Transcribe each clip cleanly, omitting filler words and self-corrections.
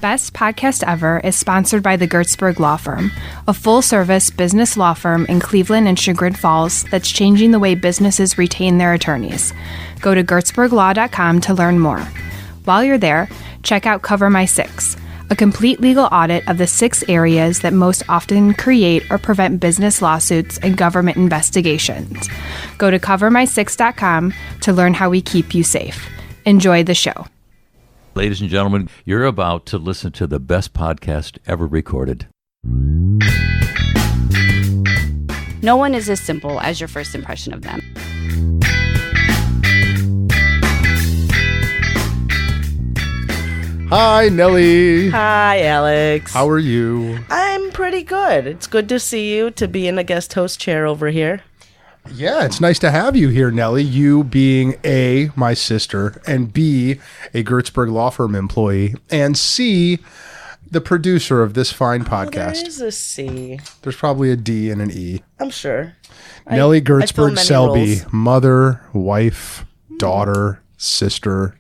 Best.Podcast.Ever is sponsored by the Gertzberg Law Firm, a full-service business law firm in Cleveland and Chagrin Falls that's changing the way businesses retain their attorneys. Go to gertzberglaw.com to learn more. While you're there, check out Cover My Six, a complete legal audit of the 6 areas that most often create or prevent business lawsuits and government investigations. Go to covermysix.com to learn how we keep you safe. Enjoy the show. Ladies and gentlemen, you're about to listen to the best podcast ever recorded. No one is as simple as your first impression of them. Hi, Nelly. Hi, Alex. How are you? I'm pretty good. It's good to see you, to be in a guest host chair over here. Yeah, it's nice to have you here, Nelly. You being A, my sister, and B, a Gertzberg Law Firm employee, and C, the producer of this fine podcast. There is a C. There's probably a D and an E. I'm sure. Nelly Gertzberg many Selby, roles. mother, wife, daughter, sister,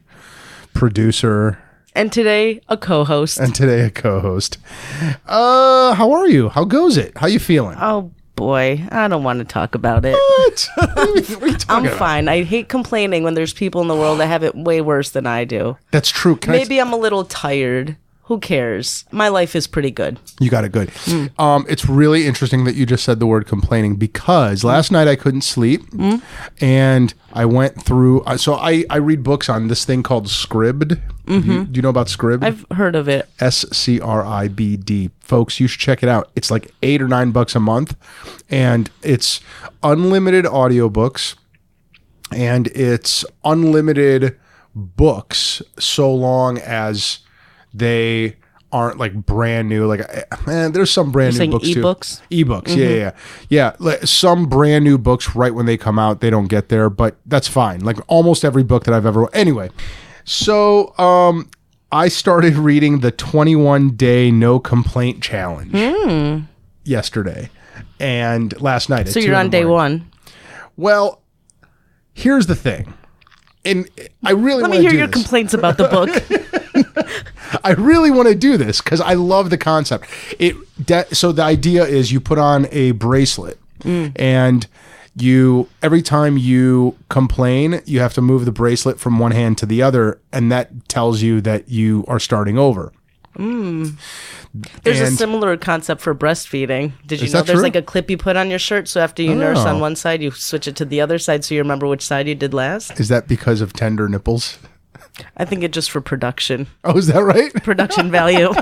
producer, And today, a co-host. and today a co-host. How are you? How goes it? How you feeling? Oh, boy. I don't want to talk about it. What? What are you talking I'm about? fine. I hate complaining when there's people in the world that have it way worse than I do. That's true. Maybe I'm a little tired. Who cares? My life is pretty good. You got it good. It's really interesting that you just said the word complaining, because last night I couldn't sleep and I went through. So I read books on this thing called Scribd. Do you know about Scribd? I've heard of it. Scribd. Folks, you should check it out. It's like $8 or $9 a month, and it's unlimited audiobooks, and it's unlimited books so long as they aren't like brand new. Like, there's some brand You're new books saying too. ebooks? Ebooks, yeah. Like, some brand new books right when they come out, they don't get there, but that's fine. Like almost every book that I've ever. Anyway, so I started reading the 21-day no complaint challenge yesterday and last night. So you're on day one. Well, here's the thing. And I really Let want me to hear do your this. complaints about the book. I really want to do this because I love the concept. So the idea is you put on a bracelet and you, every time you complain, you have to move the bracelet from one hand to the other, and that tells you that you are starting over. There's a And- similar concept for breastfeeding. Did you Is know that there's true? like a clip you put on your shirt, so after you nurse Oh. on one side, you switch it to the other side so you remember which side you did last? Is that because of tender nipples? I think it's just for production. Oh, is that right? Production value.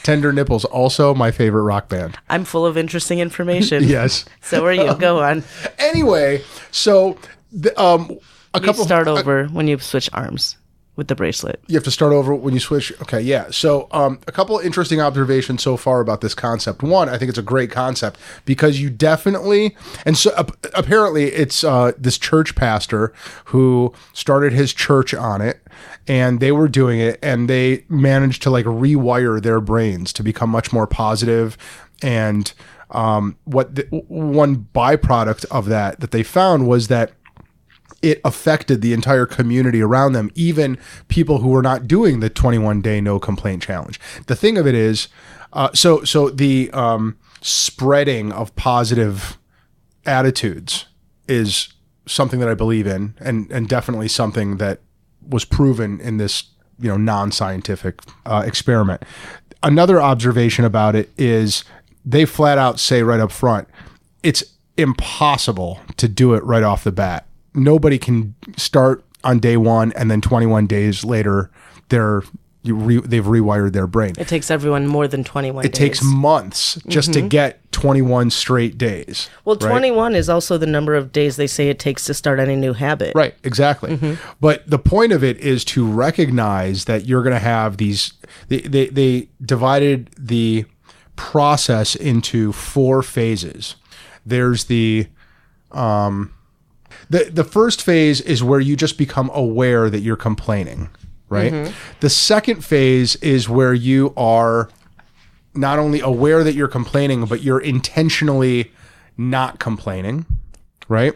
Tender Nipples, also my favorite rock band. I'm full of interesting information. Yes. So are you. Go on. Anyway, so You start over when you switch arms with the bracelet. You have to start over when you switch. Okay, yeah. So a couple of interesting observations so far about this concept. One, I think it's a great concept because you definitely, and so apparently it's this church pastor who started his church on it, and they were doing it, and they managed to like rewire their brains to become much more positive. And one byproduct of that they found was that it affected the entire community around them, even people who were not doing the 21-day no complaint challenge. The thing of it is, so the spreading of positive attitudes is something that I believe in, and definitely something that was proven in this non-scientific experiment. Another observation about it is they flat out say right up front, it's impossible to do it right off the bat. Nobody can start on day one and then 21 days later they've rewired their brain. It takes everyone more than 21 days. It takes months just to get 21 straight days. Well, right? 21 is also the number of days they say it takes to start any new habit. Right, exactly. But the point of it is to recognize that you're going to have these. They divided the process into 4 phases. There's the first phase is where you just become aware that you're complaining, right? The second phase is where you are not only aware that you're complaining, but you're intentionally not complaining, right?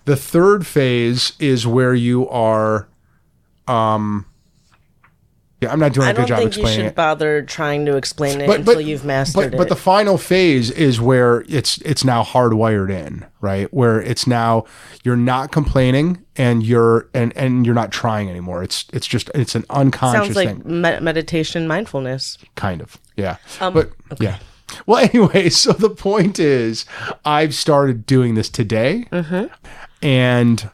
The third phase is where you are Yeah, I'm not doing a good job I don't think explaining you should it. bother trying to explain it until you've mastered it. But the final phase is where it's now hardwired in, right? Where it's now you're not complaining and you're not trying anymore. It's an unconscious Sounds like thing. meditation, mindfulness. Kind of, yeah. Okay. Yeah. Well, anyway, so the point is, I've started doing this today, and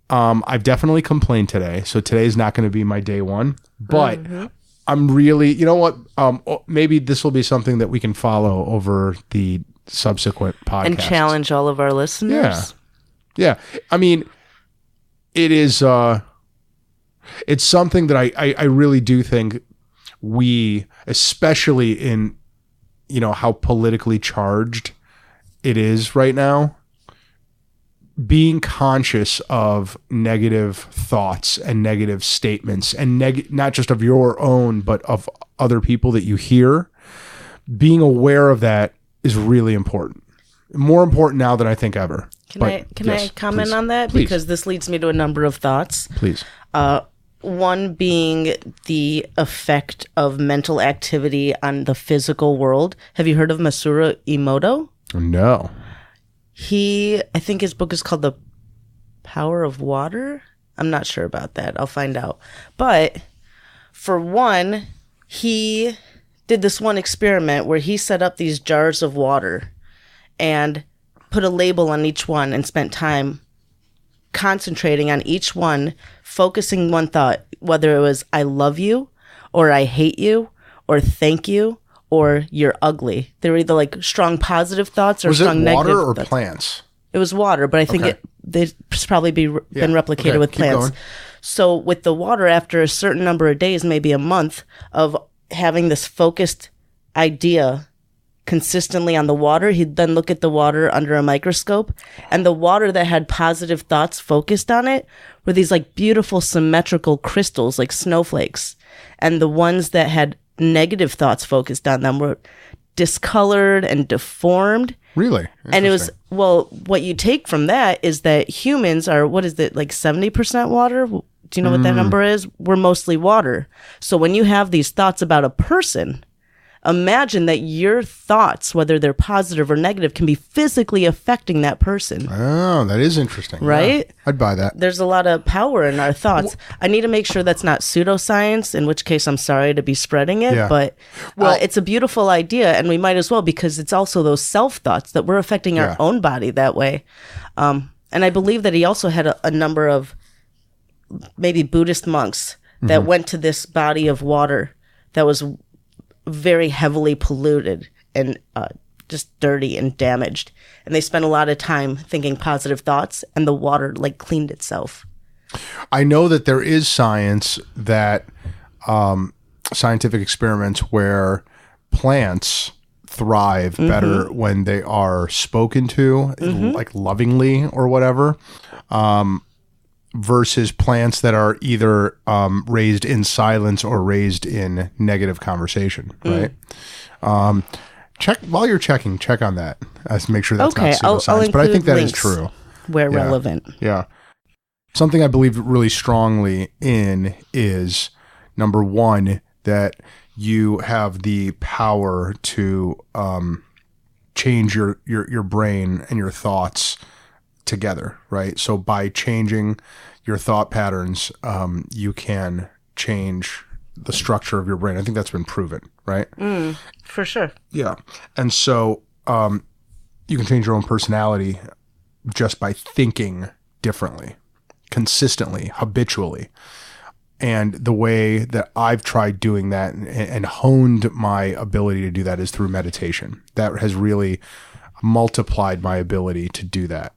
I've definitely complained today. So today's not going to be my day one, but I'm really, you know what? Maybe this will be something that we can follow over the subsequent podcasts And challenge all of our listeners. Yeah. I mean, it is. It's something that I really do think we, especially in, how politically charged it is right now, being conscious of negative thoughts and negative statements and not just of your own, but of other people that you hear, being aware of that is really important. More important now than I think ever. Can I comment on that? Please. Because this leads me to a number of thoughts. Please. One being the effect of mental activity on the physical world. Have you heard of Masaru Emoto? No. I think his book is called The Power of Water. I'm not sure about that. I'll find out. But for one, he did this one experiment where he set up these jars of water and put a label on each one and spent time concentrating on each one, focusing one thought, whether it was I love you or I hate you or thank you or you're ugly. They were either like strong positive thoughts or strong negative thoughts. Was it water or plants? It was water, but I think they'd probably been replicated with plants. So with the water, after a certain number of days, maybe a month of having this focused idea consistently on the water, he'd then look at the water under a microscope, and the water that had positive thoughts focused on it were these like beautiful symmetrical crystals, like snowflakes. And the ones that had negative thoughts focused on them were discolored and deformed. Really? And it was, what you take from that is that humans are, what is it, like 70% water? Do you know what that number is? We're mostly water. So when you have these thoughts about a person, imagine that your thoughts, whether they're positive or negative, can be physically affecting that person. Oh, that is interesting. Right? Yeah, I'd buy that. There's a lot of power in our thoughts. I need to make sure that's not pseudoscience, in which case I'm sorry to be spreading it, but it's a beautiful idea, and we might as well, because it's also those self-thoughts that we're affecting our own body that way. And I believe that he also had a number of maybe Buddhist monks that went to this body of water that was very heavily polluted and just dirty and damaged. And they spent a lot of time thinking positive thoughts, and the water like cleaned itself. I know that there is science that scientific experiments where plants thrive better when they are spoken to, like lovingly or whatever, versus plants that are either raised in silence or raised in negative conversation, right? Check while you're checking. Check on that. Make sure that's not pseudoscience. But I think that is true where relevant. Yeah. Something I believe really strongly in is, number one, that you have the power to change your brain and your thoughts together, right? So by changing your thought patterns, you can change the structure of your brain. I think that's been proven, right? For sure. Yeah. And so you can change your own personality just by thinking differently, consistently, habitually. And the way that I've tried doing that and honed my ability to do that is through meditation. That has really multiplied my ability to do that.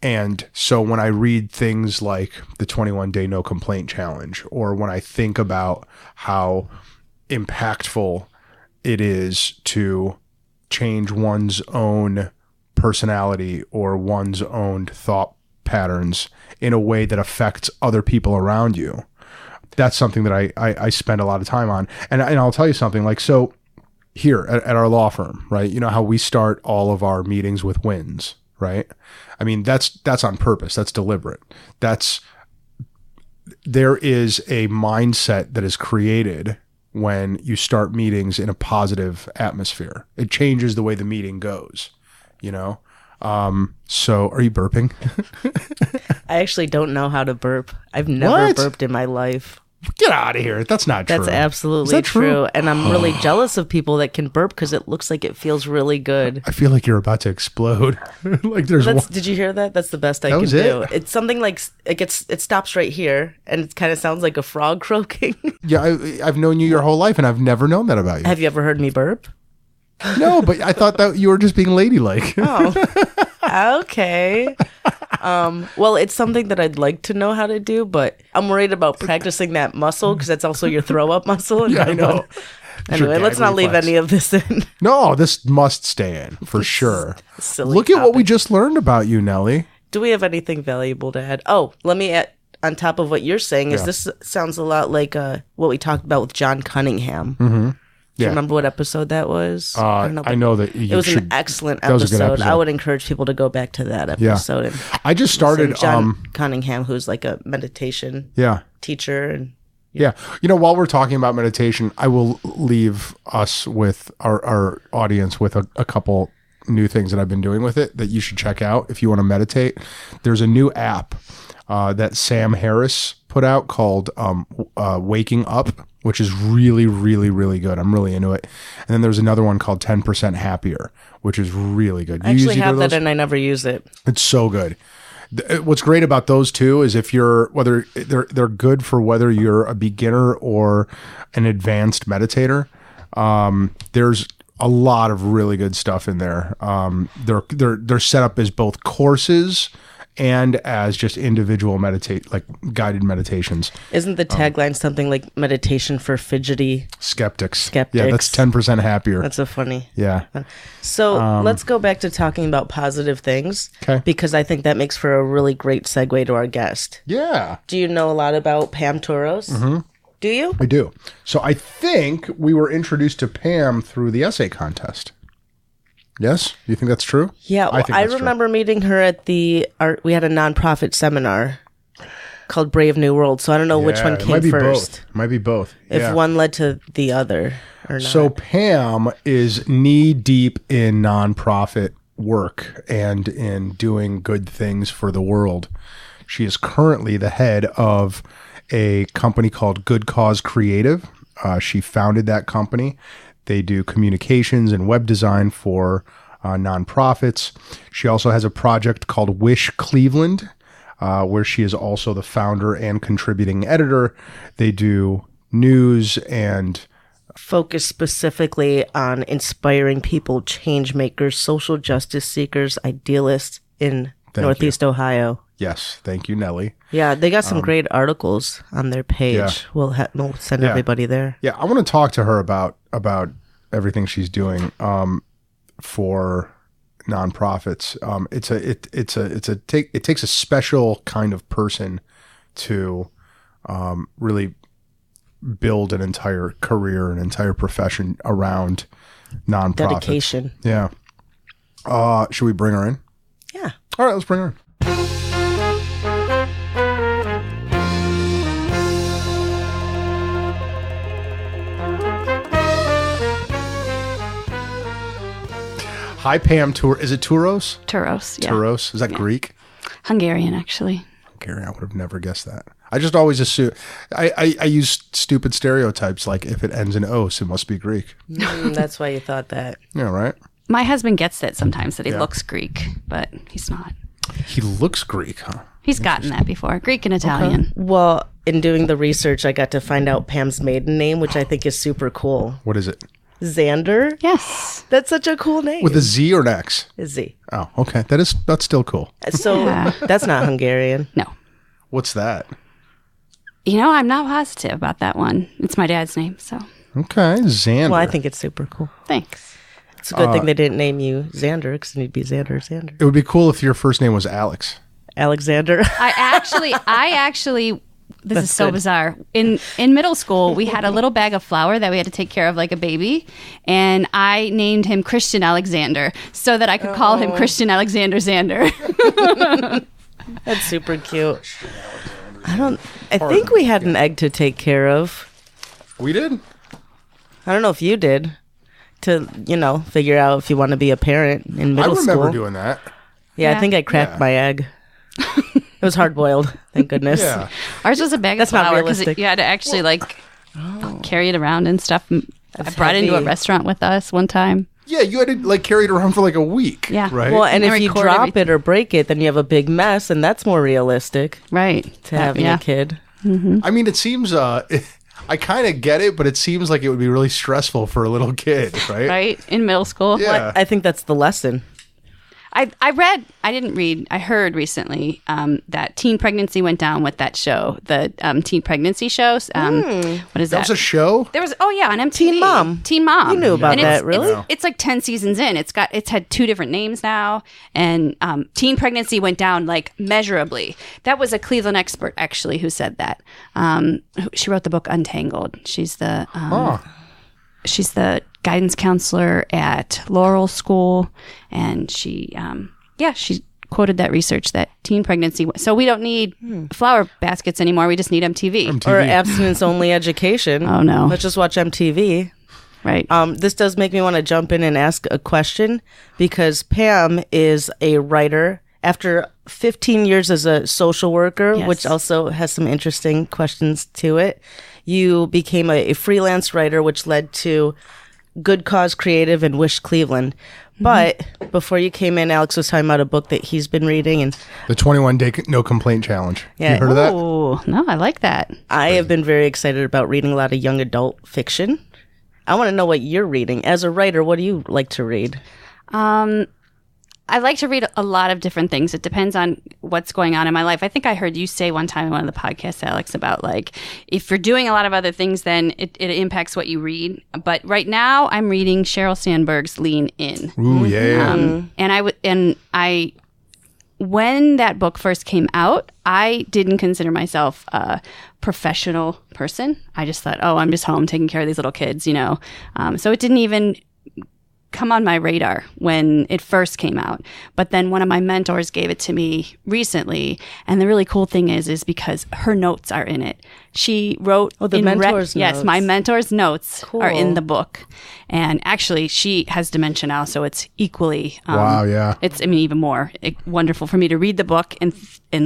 And so when I read things like the 21-day no complaint challenge, or when I think about how impactful it is to change one's own personality or one's own thought patterns in a way that affects other people around you, that's something that I spend a lot of time on. And I'll tell you something, like, so here at our law firm, right? You know how we start all of our meetings with wins, right? I mean, that's on purpose. That's deliberate. That's there is a mindset that is created when you start meetings in a positive atmosphere. It changes the way the meeting goes, you know? So are you burping? I actually don't know how to burp. I've never burped in my life. Get out of here. That's not true. That's absolutely true. And I'm really jealous of people that can burp because it looks like it feels really good. I feel like you're about to explode. Like there's Did you hear that? That's the best I can do. It's something like it stops right here and it kind of sounds like a frog croaking. Yeah, I've known you your whole life and I've never known that about you. Have you ever heard me burp? No, but I thought that you were just being ladylike. Oh, okay. Well, it's something that I'd like to know how to do, but I'm worried about practicing that muscle because that's also your throw up muscle. And yeah, I know. Anyway, let's not leave any of this in. No, this must stay in for sure. Silly Look at what we just learned about you, Nelly. Do we have anything valuable to add? Oh, let me add on top of what you're saying. This sounds a lot like what we talked about with John Cunningham. Mm-hmm. Do you remember what episode that was? I know that it was an excellent episode. I would encourage people to go back to that episode. And I just started John Cunningham, who's like a meditation teacher. And you know, while we're talking about meditation, I will leave us with our audience with a couple new things that I've been doing with it that you should check out if you want to meditate. There's a new app that Sam Harris put out called Waking Up, which is really, really, really good. I'm really into it. And then there's another one called 10% Happier, which is really good. I actually have that and I never use it. It's so good. What's great about those two is if you're whether they're good for whether you're a beginner or an advanced meditator. There's a lot of really good stuff in there. They're set up as both courses and as just individual guided meditations. Isn't the tagline something like meditation for fidgety skeptics? Yeah, that's 10% happier. That's so funny. Yeah. So let's go back to talking about positive things. Okay. Because I think that makes for a really great segue to our guest. Yeah. Do you know a lot about Pam Turos? Mm-hmm. Do you? I do. So I think we were introduced to Pam through the essay contest. Yes? You think that's true? Yeah. Well, I remember meeting her at we had a nonprofit seminar called Brave New World. So I don't know which one came first. Might be both. If one led to the other or not. So Pam is knee deep in nonprofit work and in doing good things for the world. She is currently the head of a company called Good Cause Creative. She founded that company. They do communications and web design for nonprofits. She also has a project called Wish Cleveland, where she is also the founder and contributing editor. They do news and focus specifically on inspiring people, change makers, social justice seekers, idealists in Northeast Ohio. Yes. Thank you, Nelly. Yeah, they got some great articles on their page. Yeah. We'll send everybody there. Yeah, I want to talk to her about everything she's doing for nonprofits. It takes a special kind of person to really build an entire career, an entire profession around nonprofits. Dedication. Yeah. Should we bring her in? Yeah. All right, let's bring her in. Hi, Pam. Is it Turos? Turos, yeah. Turos. Is that Greek? Hungarian, actually. Hungarian. I would have never guessed that. I just always assume. I use stupid stereotypes like if it ends in os, it must be Greek. That's why you thought that. Yeah, right? My husband gets it sometimes that he looks Greek, but he's not. He looks Greek, huh? He's gotten that before. Greek and Italian. Okay. Well, in doing the research, I got to find out Pam's maiden name, which I think is super cool. What is it? Xander? Yes. That's such a cool name. With a Z or an X? A Z. Oh, okay. That's still cool. So that's not Hungarian. No. What's that? You know, I'm not positive about that one. It's my dad's name, so. Okay, Xander. Well, I think it's super cool. Thanks. It's a good thing they didn't name you Xander, because then you'd be Xander. It would be cool if your first name was Alex. Alexander. I actually this is so bizarre. In middle school, we had a little bag of flour that we had to take care of like a baby, and I named him Christian Alexander so that I could call him Christian Alexander Xander. That's super cute. I think we had an egg to take care of. We did. I don't know if you did. To, figure out if you want to be a parent in middle school. I remember doing that. Yeah, I think I cracked my egg. It was hard boiled, thank goodness. Yeah. Ours was a bag That's of not flour because realistic. you had to actually carry it around and stuff. I brought it into a heavy. restaurant with us one time. Yeah, you had to carry it around for a week. Yeah. Right. Well, and And if you record drop everything. it or break it, then you have a big mess, and that's more realistic Right. to having a kid. I mean, it seems. I kind of get it, but it seems like it would be really stressful for a little kid, right? Right. In middle school. Yeah. I think that's the lesson. I heard recently that teen pregnancy went down with that show, the teen pregnancy shows. What is That that? was a show. There was on MTV. Teen Mom. Teen Mom. You knew about And that, really? It's like 10 seasons in. It's had 2 different names now, and teen pregnancy went down measurably. That was a Cleveland expert actually who said that. She wrote the book Untangled. She's the guidance counselor at Laurel School, and she quoted that research that teen pregnancy. So we don't need flower baskets anymore. We just need MTV. Or abstinence-only education. Oh, no. Let's just watch MTV. Right. This does make me want to jump in and ask a question, because Pam is a writer. After 15 years as a social worker, Yes. which also has some interesting questions to it, you became a freelance writer, which led to Good Cause Creative and Wish Cleveland. But before you came in, Alex was talking about a book that he's been reading, and The 21-day no complaint challenge. Yeah. You heard of that? Oh, no, I like that. I have been very excited about reading a lot of young adult fiction. I want to know what you're reading. As a writer, what do you like to read? I like to read a lot of different things. It depends on what's going on in my life. I think I heard you say one time in one of the podcasts, Alex, about if you're doing a lot of other things, then it impacts what you read. But right now, I'm reading Sheryl Sandberg's Lean In. Ooh, yeah. When that book first came out, I didn't consider myself a professional person. I just thought, I'm just home taking care of these little kids, So it didn't even come on my radar when it first came out. But then one of my mentors gave it to me recently. And the really cool thing is because her notes are in it. She wrote the mentor's Yes, notes. my mentor's notes are in Cool. the book. And actually, she has dementia now, so it's equally Wow, yeah. It's even more wonderful for me to read the book and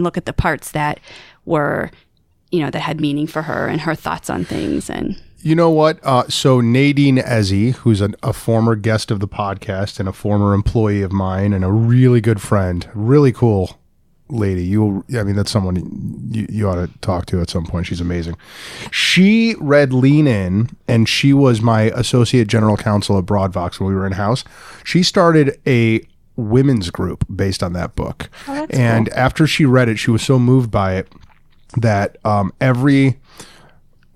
look at the parts that were, that had meaning for her and her thoughts on things. And You know what? So Nadine Ezzy, who's a former guest of the podcast and a former employee of mine and a really good friend, really cool lady. That's someone you ought to talk to at some point. She's amazing. She read Lean In, and she was my associate general counsel at Broadvox when we were in-house. She started a women's group based on that book. And after she read it, she was so moved by it that every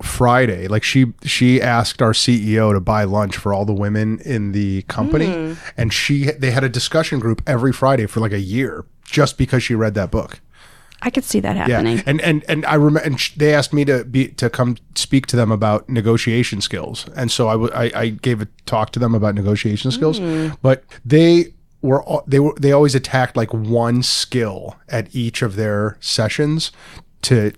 Friday, she asked our CEO to buy lunch for all the women in the company, and they had a discussion group every Friday for a year just because she read that book. I could see that happening. Yeah, and I remember, and they asked me to come speak to them about negotiation skills, and so I gave a talk to them about negotiation skills, but they always attacked one skill at each of their sessions to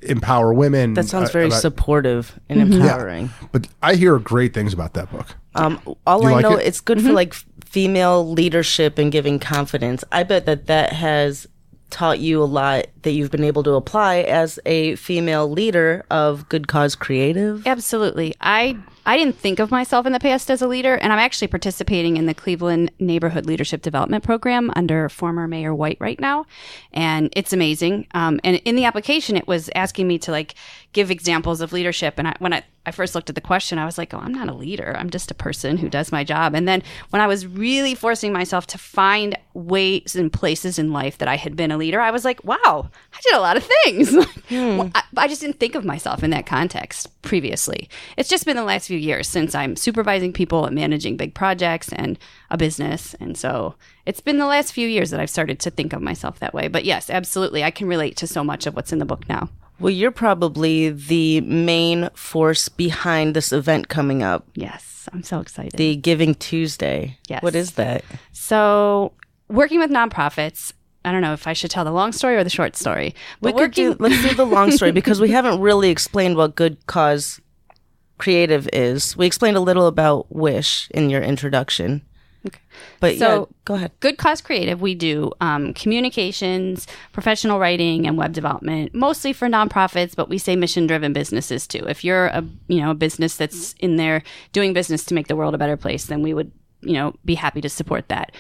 empower women. That sounds very supportive and empowering. Yeah. But I hear great things about that book. All I like know, it? it's good for female leadership and giving confidence. I bet that has taught you a lot that you've been able to apply as a female leader of Good Cause Creative. Absolutely. I didn't think of myself in the past as a leader, and I'm actually participating in the Cleveland Neighborhood Leadership Development Program under former Mayor White right now, and it's amazing. And in the application, it was asking me to give examples of leadership, and when I first looked at the question, I was like, I'm not a leader. I'm just a person who does my job. And then when I was really forcing myself to find ways and places in life that I had been a leader, I was like, wow, I did a lot of things. I just didn't think of myself in that context previously. It's just been the last few years since I'm supervising people and managing big projects and a business. And so it's been the last few years that I've started to think of myself that way. But yes, absolutely. I can relate to so much of what's in the book now. Well, you're probably the main force behind this event coming up. Yes, I'm so excited. The Giving Tuesday. Yes. What is that? So working with nonprofits, I don't know if I should tell the long story or the short story. But Let's do the long story because we haven't really explained what Good Cause Creative is. We explained a little about Wish in your introduction. Okay. But So, go ahead. Good Cause Creative, we do communications, professional writing, and web development, mostly for nonprofits, but we say mission-driven businesses too. If you're a business that's in there doing business to make the world a better place, then we would be happy to support that.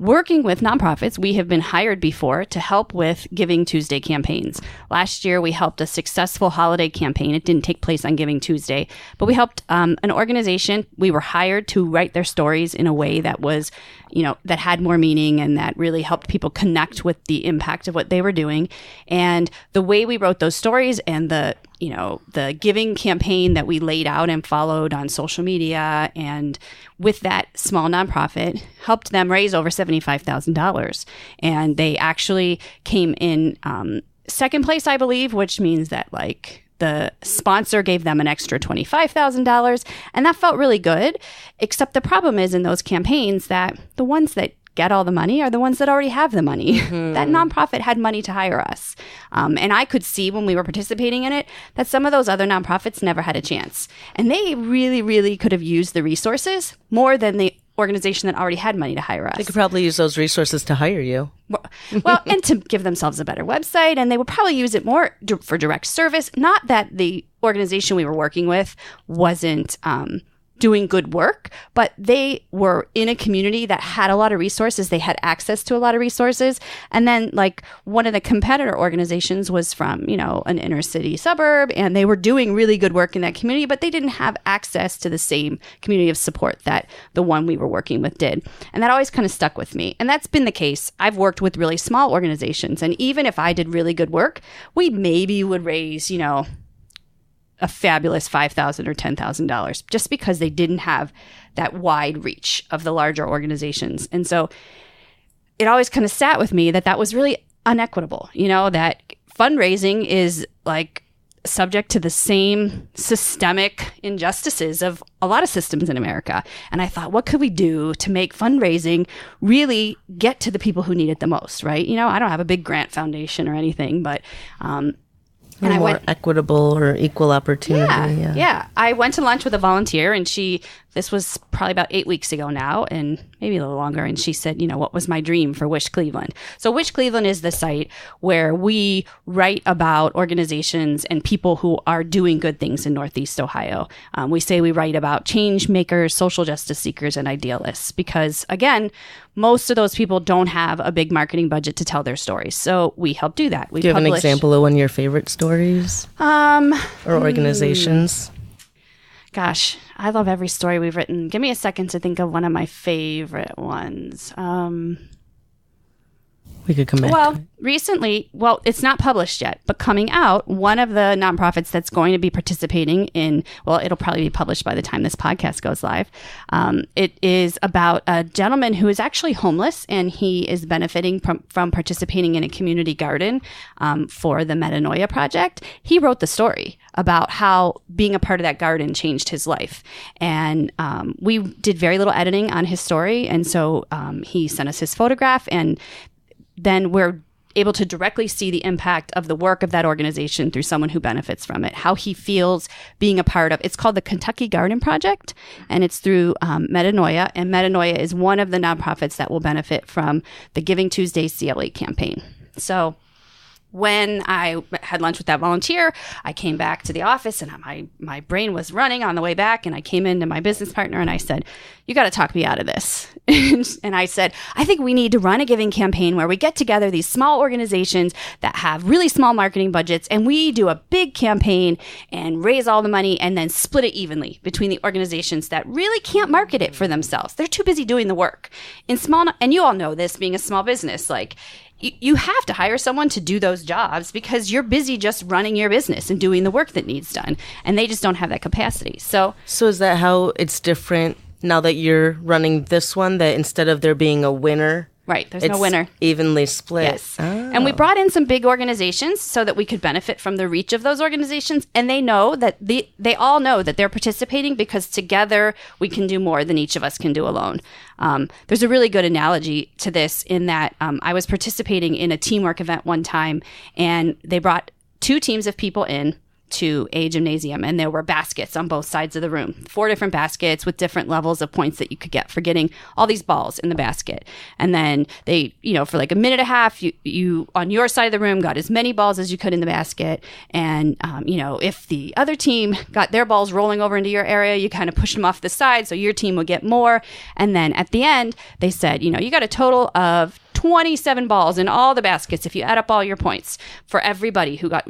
Working with nonprofits, we have been hired before to help with Giving Tuesday campaigns. Last year, we helped a successful holiday campaign. It didn't take place on Giving Tuesday, but we helped an organization. We were hired to write their stories in a way that was, that had more meaning and that really helped people connect with the impact of what they were doing. And the way we wrote those stories and the giving campaign that we laid out and followed on social media and with that small nonprofit helped them raise over $75,000. And they actually came in second place, I believe, which means that the sponsor gave them an extra $25,000. And that felt really good. Except the problem is in those campaigns that the ones that get all the money are the ones that already have the money. That nonprofit had money to hire us. And I could see when we were participating in it that some of those other nonprofits never had a chance. And they really, really could have used the resources more than the organization that already had money to hire us. They could probably use those resources to hire you. Well, and to give themselves a better website. And they would probably use it more for direct service. Not that the organization we were working with wasn't doing good work, but they were in a community that had a lot of resources. They had access to a lot of resources. And then one of the competitor organizations was from, an inner city suburb, and they were doing really good work in that community, but they didn't have access to the same community of support that the one we were working with did. And that always kind of stuck with me. And that's been the case. I've worked with really small organizations. And even if I did really good work, we maybe would raise, a fabulous $5,000 or $10,000 just because they didn't have that wide reach of the larger organizations. And so it always kind of sat with me that was really unequitable, that fundraising is subject to the same systemic injustices of a lot of systems in America. And I thought, what could we do to make fundraising really get to the people who need it the most, right? I don't have a big grant foundation or anything, but and more equitable or equal opportunity. Yeah. I went to lunch with a volunteer, and this was probably about 8 weeks ago now, and maybe a little longer. And she said, what was my dream for Wish Cleveland? So Wish Cleveland is the site where we write about organizations and people who are doing good things in Northeast Ohio. We say we write about change makers, social justice seekers, and idealists because, again, most of those people don't have a big marketing budget to tell their stories. So we help do that. Do you have an example of one of your favorite stories? Or organizations? Gosh, I love every story we've written. Give me a second to think of one of my favorite ones. We could come back. Well, recently, it's not published yet, but coming out, one of the nonprofits that's going to be participating in, it'll probably be published by the time this podcast goes live. It is about a gentleman who is actually homeless, and he is benefiting from participating in a community garden for the Metanoia Project. He wrote the story about how being a part of that garden changed his life. And we did very little editing on his story. And so he sent us his photograph, and then we're able to directly see the impact of the work of that organization through someone who benefits from it, how he feels being a part of. It's called the Kentucky Garden Project, and it's through Metanoia. And Metanoia is one of the nonprofits that will benefit from the Giving Tuesday CLE campaign. So when I had lunch with that volunteer, I came back to the office, and my brain was running on the way back, and I came into my business partner and I said, you got to talk me out of this. And I said, I think we need to run a giving campaign where we get together these small organizations that have really small marketing budgets, and we do a big campaign and raise all the money and then split it evenly between the organizations that really can't market it for themselves. They're too busy doing the work. And you all know this, being a small business, you have to hire someone to do those jobs because you're busy just running your business and doing the work that needs done. And they just don't have that capacity. So is that how it's different now that you're running this one, that instead of there being a winner Right. There's It's no winner. evenly split. Yes. And we brought in some big organizations so that we could benefit from the reach of those organizations. And they know that they all know that they're participating because together we can do more than each of us can do alone. There's a really good analogy to this in that I was participating in a teamwork event one time, and they brought 2 teams of people in to a gymnasium, and there were baskets on both sides of the room, 4 different baskets with different levels of points that you could get for getting all these balls in the basket. And then they, for like a minute and a half, you on your side of the room got as many balls as you could in the basket. And, if the other team got their balls rolling over into your area, you kind of pushed them off the side so your team would get more. And then at the end, they said, you got a total of 27 balls in all the baskets if you add up all your points for everybody who got,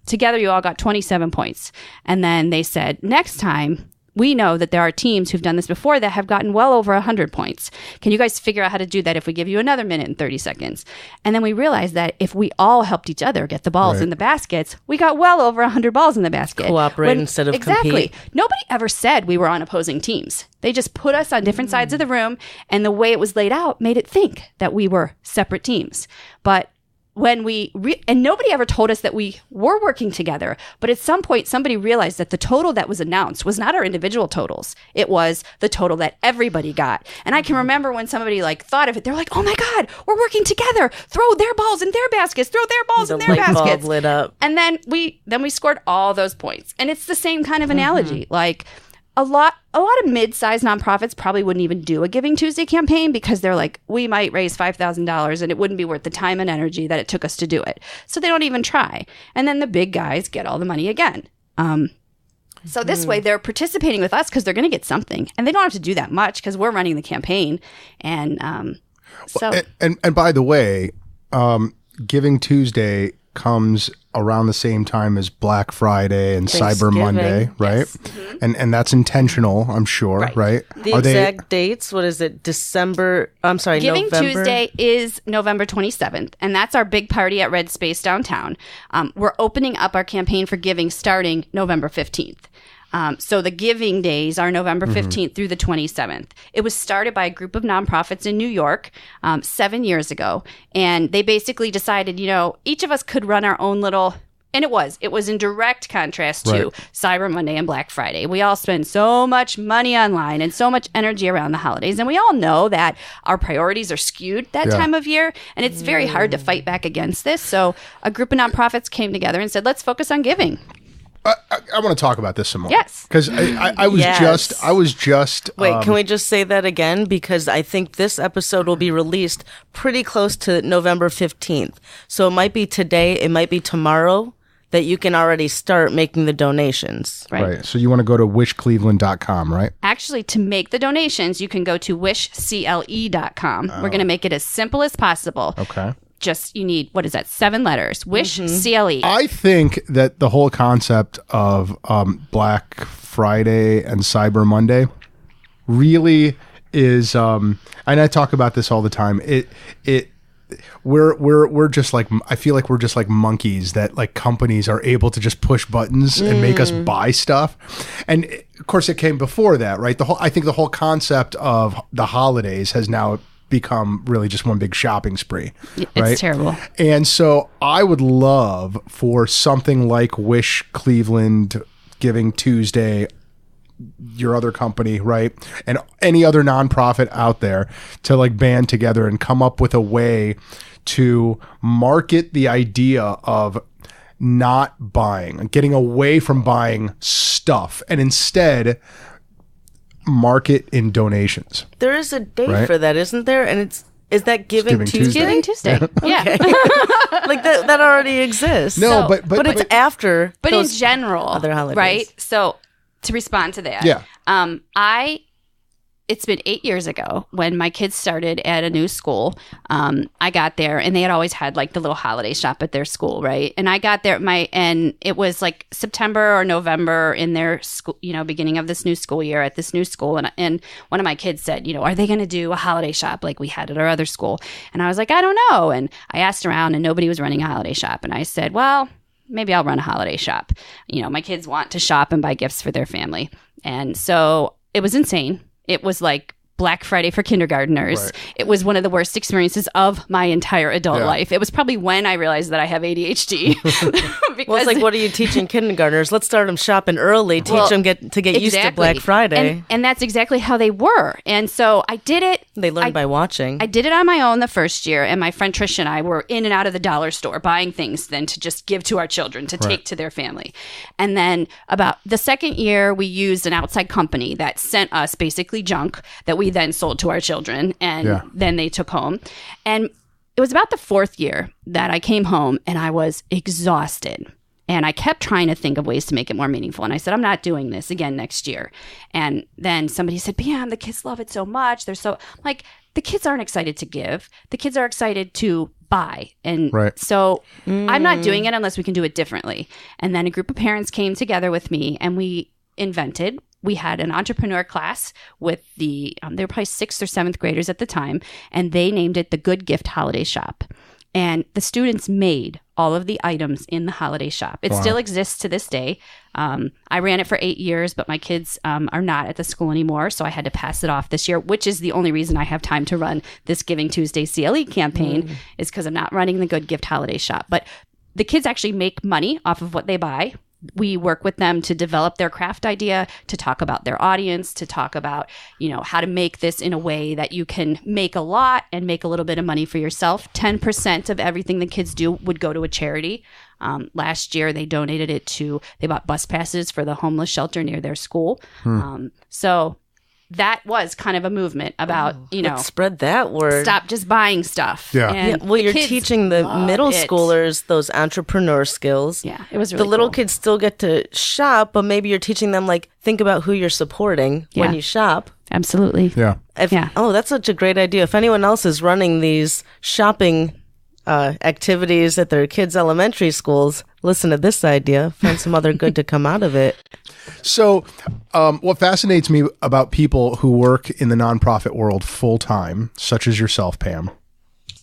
together you all got 27 points. And then they said, next time, we know that there are teams who've done this before that have gotten well over 100 points. Can you guys figure out how to do that if we give you another minute and 30 seconds? And then we realized that if we all helped each other get the balls in the baskets, we got well over 100 balls in the basket. Cooperate instead of compete. Nobody ever said we were on opposing teams. They just put us on different sides of the room, and the way it was laid out made it think that we were separate teams. But when and nobody ever told us that we were working together, but at some point somebody realized that the total that was announced was not our individual totals. It was the total that everybody got. And I can remember when somebody thought of it, they're like, oh my God, we're working together. Throw their balls in their baskets, throw their balls in their baskets. The light bulb lit up. And then we scored all those points. And it's the same kind of analogy. Like, a lot of mid-sized nonprofits probably wouldn't even do a Giving Tuesday campaign because they're like, we might raise $5,000 and it wouldn't be worth the time and energy that it took us to do it. So they don't even try. And then the big guys get all the money again. So this way they're participating with us because they're going to get something. And they don't have to do that much because we're running the campaign. And And by the way, Giving Tuesday comes around the same time as Black Friday and Cyber Monday, right? Yes. Mm-hmm. And that's intentional, I'm sure, right? The exact dates, what is it? November? Giving Tuesday is November 27th, and that's our big party at Red Space downtown. We're opening up our campaign for giving starting November 15th. So the giving days are November 15th through the 27th. It was started by a group of nonprofits in New York 7 years ago. And they basically decided, each of us could run our own little, and it was in direct contrast to Cyber Monday and Black Friday. We all spend so much money online and so much energy around the holidays. And we all know that our priorities are skewed that time of year. And it's very hard to fight back against this. So a group of nonprofits came together and said, let's focus on giving. I want to talk about this some more. Yes. Because I was just... Wait, can we just say that again? Because I think this episode will be released pretty close to November 15th. So it might be today, it might be tomorrow that you can already start making the donations. Right. So you want to go to wishcleveland.com, right? Actually, to make the donations, you can go to wishcle.com. We're going to make it as simple as possible. Okay. Just, you need, 7 letters? Wish, CLE. I think that the whole concept of Black Friday and Cyber Monday really is, and I talk about this all the time. We're just like, I feel like we're just like monkeys that like companies are able to just push buttons and make us buy stuff. And of course it came before that, right? I think the whole concept of the holidays has now become really just one big shopping spree, right? It's terrible. And so I would love for something like Wish Cleveland, Giving Tuesday, your other company, right? And any other nonprofit out there to like band together and come up with a way to market the idea of not buying, getting away from buying stuff, and instead market in donations. There is a date for that, isn't there? And is that Giving Tuesday? Giving Tuesday. Yeah. Like that already exists. No, but it's after. But in general, other holidays, right? So to respond to that, it's been 8 years ago when my kids started at a new school. I got there and they had always had like the little holiday shop at their school, right? And I got there and it was like September or November in their school, beginning of this new school year at this new school. And one of my kids said, are they going to do a holiday shop like we had at our other school? And I was like, I don't know. And I asked around and nobody was running a holiday shop. And I said, well, maybe I'll run a holiday shop. My kids want to shop and buy gifts for their family. And so it was insane. It was like Black Friday for kindergartners. Right. It was one of the worst experiences of my entire adult life. It was probably when I realized that I have ADHD. Well, it's like, what are you teaching kindergartners? Let's start them shopping early. Teach them to get used to Black Friday. And that's exactly how they were. And so I did it. They learned by watching. I did it on my own the first year. And my friend Trish and I were in and out of the dollar store buying things then to just give to our children, to take to their family. And then about the second year, we used an outside company that sent us basically junk that we then sold to our children, and then they took home. And it was about the fourth year that I came home and I was exhausted. And I kept trying to think of ways to make it more meaningful. And I said, I'm not doing this again next year. And then somebody said, Pam, the kids love it so much. They're so like, the kids aren't excited to give. The kids are excited to buy. And so I'm not doing it unless we can do it differently. And then a group of parents came together with me and we had an entrepreneur class with they were probably 6th or 7th graders at the time, and they named it the Good Gift Holiday Shop. And the students made all of the items in the holiday shop. It still exists to this day. I ran it for 8 years, but my kids are not at the school anymore, so I had to pass it off this year, which is the only reason I have time to run this Giving Tuesday CLE campaign is because I'm not running the Good Gift Holiday Shop. But the kids actually make money off of what they buy. We work with them to develop their craft idea, to talk about their audience, to talk about, how to make this in a way that you can make a lot and make a little bit of money for yourself. 10% of everything the kids do would go to a charity. Last year, they donated they bought bus passes for the homeless shelter near their school. So that was kind of a movement about, let's spread that word. Stop just buying stuff. Well, you're teaching the middle schoolers those entrepreneur skills. Yeah, it was really the little cool. kids still get to shop, but maybe you're teaching them, think about who you're supporting when you shop. Absolutely. Yeah. Oh, that's such a great idea. If anyone else is running these shopping activities at their kids' elementary schools, listen to this idea. Find some other good to come out of it. So what fascinates me about people who work in the nonprofit world full time, such as yourself, Pam,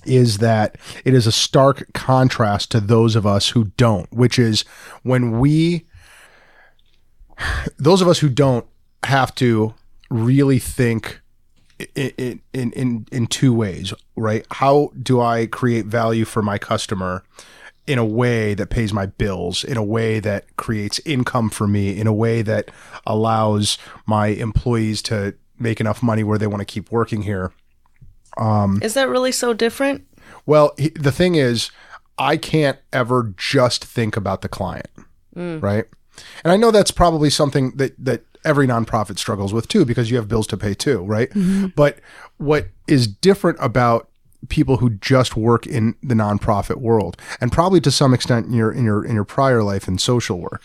is that it is a stark contrast to those of us who don't, which is those of us who don't have to really think in two ways, right? How do I create value for my customer in a way that pays my bills, in a way that creates income for me, in a way that allows my employees to make enough money where they want to keep working here? Is that really so different? Well, the thing is, I can't ever just think about the client, right? And I know that's probably something that every nonprofit struggles with too, because you have bills to pay too, right? Mm-hmm. But what is different about people who just work in the nonprofit world, and probably to some extent in your prior life in social work,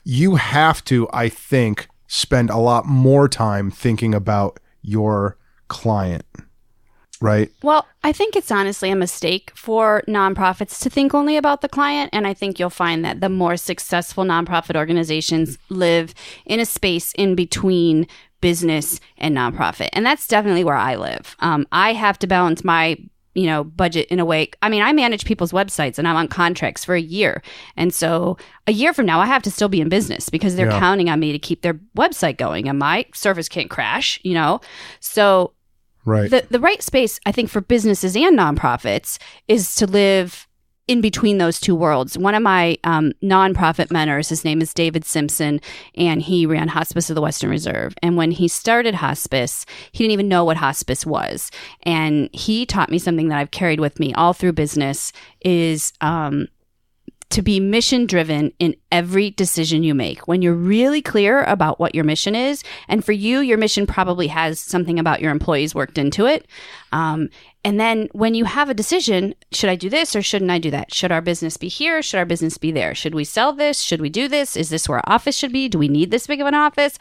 you have to, I think, spend a lot more time thinking about your client, right? Well, I think it's honestly a mistake for nonprofits to think only about the client. And I think you'll find that the more successful nonprofit organizations live in a space in between business and nonprofit. And that's definitely where I live. I have to balance my budget in a way. I mean, I manage people's websites and I'm on contracts for a year. And so a year from now, I have to still be in business because they're counting on me to keep their website going and my service can't crash, So right. The right space, I think, for businesses and nonprofits is to live in between those two worlds. One of my nonprofit mentors, his name is David Simpson, and he ran Hospice of the Western Reserve. And when he started hospice, he didn't even know what hospice was. And he taught me something that I've carried with me all through business is to be mission driven in every decision you make. When you're really clear about what your mission is, and for you, your mission probably has something about your employees worked into it. And then when you have a decision, should I do this or shouldn't I do that? Should our business be here? Should our business be there? Should we sell this? Should we do this? Is this where our office should be? Do we need this big of an office?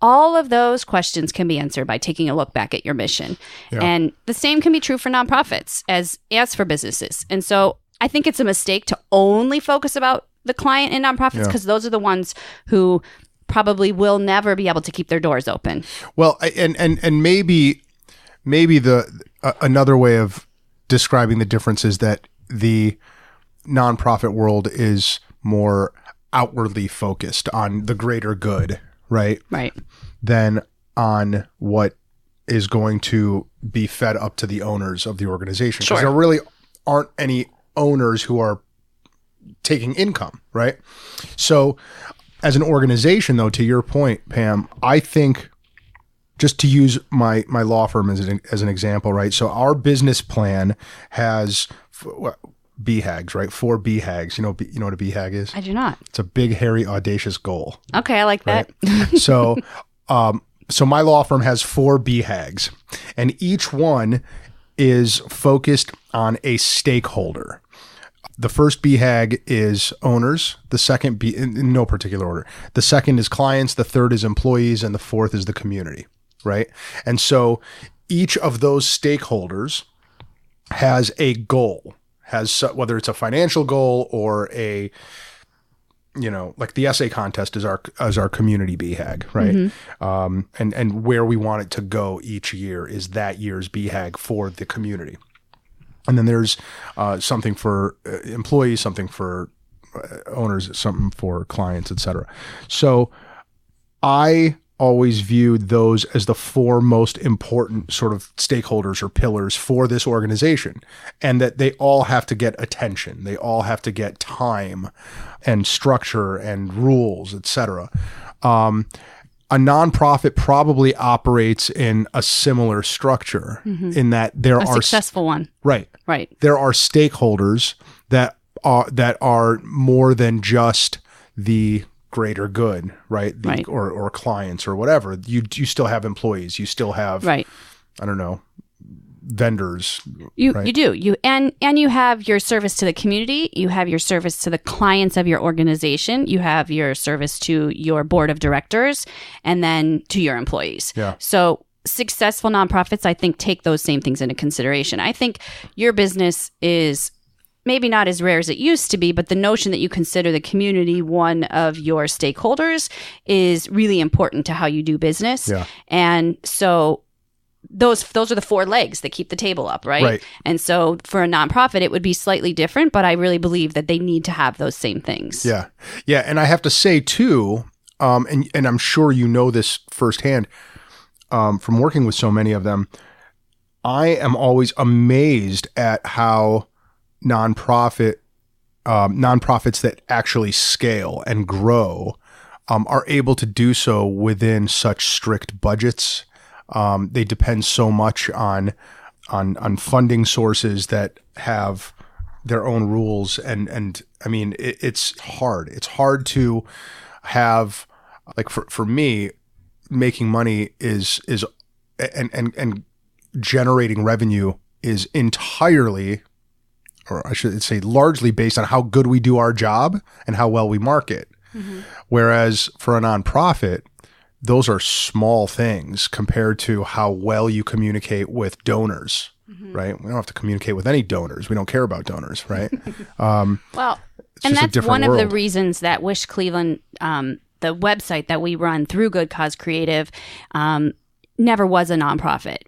All of those questions can be answered by taking a look back at your mission. Yeah. And the same can be true for nonprofits as for businesses. And so I think it's a mistake to only focus about the client in nonprofits because those are the ones who probably will never be able to keep their doors open. Well, and maybe another way of describing the difference is that the nonprofit world is more outwardly focused on the greater good, right? Right. Than on what is going to be fed up to the owners of the organization. Because Sure. there really aren't any owners who are taking income, right? So as an organization, though, to your point, Pam, I think, just to use my law firm as an example, right? So our business plan has BHAGs, right? 4 BHAGs. You know what a BHAG is? I do not. It's a big, hairy, audacious goal. Okay, I like that. So, so my law firm has 4 BHAGs, and each one is focused on a stakeholder. The first BHAG is owners. The second, in no particular order. The second is clients. The third is employees, and the fourth is the community, right? And so each of those stakeholders has a goal, whether it's a financial goal or a, like the essay contest is our community BHAG, right? Mm-hmm. And where we want it to go each year is that year's BHAG for the community. And then there's something for employees, something for owners, something for clients, et cetera. So I always viewed those as the 4 most important sort of stakeholders or pillars for this organization, and that they all have to get attention. They all have to get time and structure and rules, et cetera. A nonprofit probably operates in a similar structure in that there A are successful one. Right. There are stakeholders that are more than just the greater good, right? Right. Or clients or whatever. You still have employees. You still have, Right. I don't know, vendors. You right? you do. You have your service to the community, you have your service to the clients of your organization, you have your service to your board of directors, and then to your employees. Yeah. So successful nonprofits, I think, take those same things into consideration. I think your business is maybe not as rare as it used to be, but the notion that you consider the community one of your stakeholders is really important to how you do business. Yeah. And so those are the 4 legs that keep the table up, right? Right. And so for a nonprofit, it would be slightly different, but I really believe that they need to have those same things. Yeah. Yeah. And I have to say too, and I'm sure you know this firsthand from working with so many of them, I am always amazed at how nonprofits that actually scale and grow are able to do so within such strict budgets. They depend so much on funding sources that have their own rules, and I mean it's hard. It's hard to have, like, for me, making money is and generating revenue is entirely, or I should say largely, based on how good we do our job and how well we market. Mm-hmm. Whereas for a nonprofit, those are small things compared to how well you communicate with donors, right? We don't have to communicate with any donors. We don't care about donors, right? Well, and that's one of the reasons that Wish Cleveland, the website that we run through Good Cause Creative, never was a nonprofit.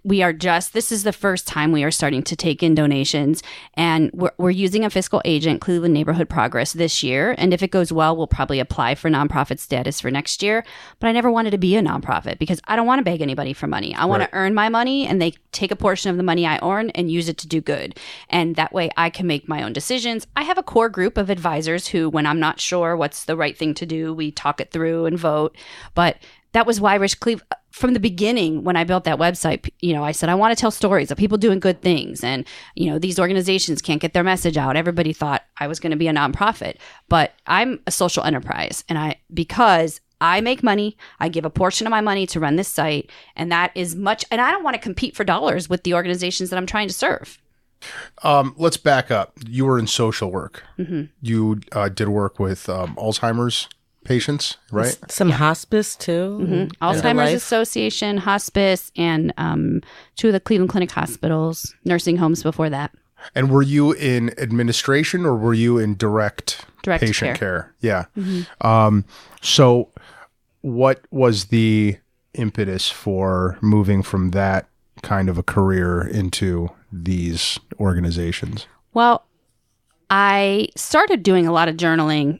This is the first time we are starting to take in donations, and we're using a fiscal agent, Cleveland Neighborhood Progress, this year. And if it goes well, we'll probably apply for nonprofit status for next year. But I never wanted to be a nonprofit because I don't want to beg anybody for money. I want to earn my money, and they take a portion of the money I earn and use it to do good. And that way I can make my own decisions. I have a core group of advisors who, when I'm not sure what's the right thing to do, we talk it through and vote. But that was why Wish Cleveland, from the beginning, when I built that website, I said, I want to tell stories of people doing good things. And, these organizations can't get their message out. Everybody thought I was going to be a nonprofit, but I'm a social enterprise. And because I make money, I give a portion of my money to run this site. And that is much, and I don't want to compete for dollars with the organizations that I'm trying to serve. Let's back up. You were in social work. Mm-hmm. You did work with Alzheimer's patients, right? Some hospice too. Mm-hmm. Alzheimer's Association, hospice, and 2 of the Cleveland Clinic hospitals, nursing homes before that. And were you in administration or were you in direct patient care? Yeah. Mm-hmm. So what was the impetus for moving from that kind of a career into these organizations? Well, I started doing a lot of journaling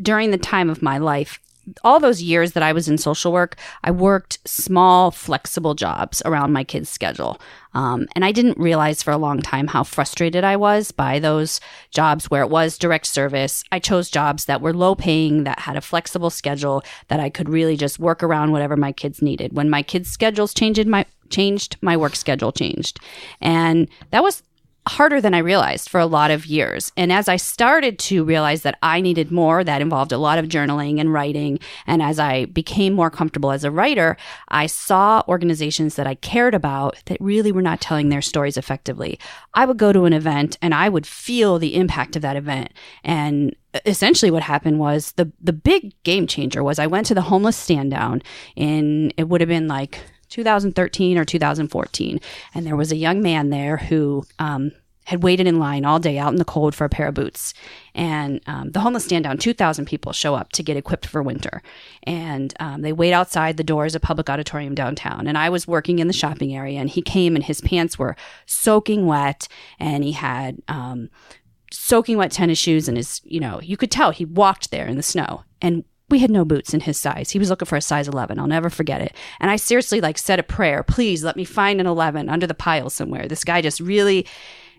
during the time of my life all those years that I was in social work, I worked small, flexible jobs around my kids' schedule. And I didn't realize for a long time how frustrated I was by those jobs where it was direct service. I chose jobs that were low paying, that had a flexible schedule, that I could really just work around whatever my kids needed. When my kids' schedules changed, my work schedule changed. And that was harder than I realized for a lot of years. And as I started to realize that I needed more, that involved a lot of journaling and writing. And as I became more comfortable as a writer, I saw organizations that I cared about that really were not telling their stories effectively. I would go to an event and I would feel the impact of that event. And essentially what happened was the big game changer was I went to the homeless stand down in, it would have been like 2013 or 2014. And there was a young man there who had waited in line all day out in the cold for a pair of boots. And the homeless stand down, 2,000 people show up to get equipped for winter. And they wait outside the doors of public auditorium downtown. And I was working in the shopping area, and he came and his pants were soaking wet, and he had soaking wet tennis shoes, and his, you could tell he walked there in the snow. And we had no boots in his size. He was looking for a size 11. I'll never forget it. And I seriously said a prayer, please let me find an 11 under the pile somewhere. This guy just really,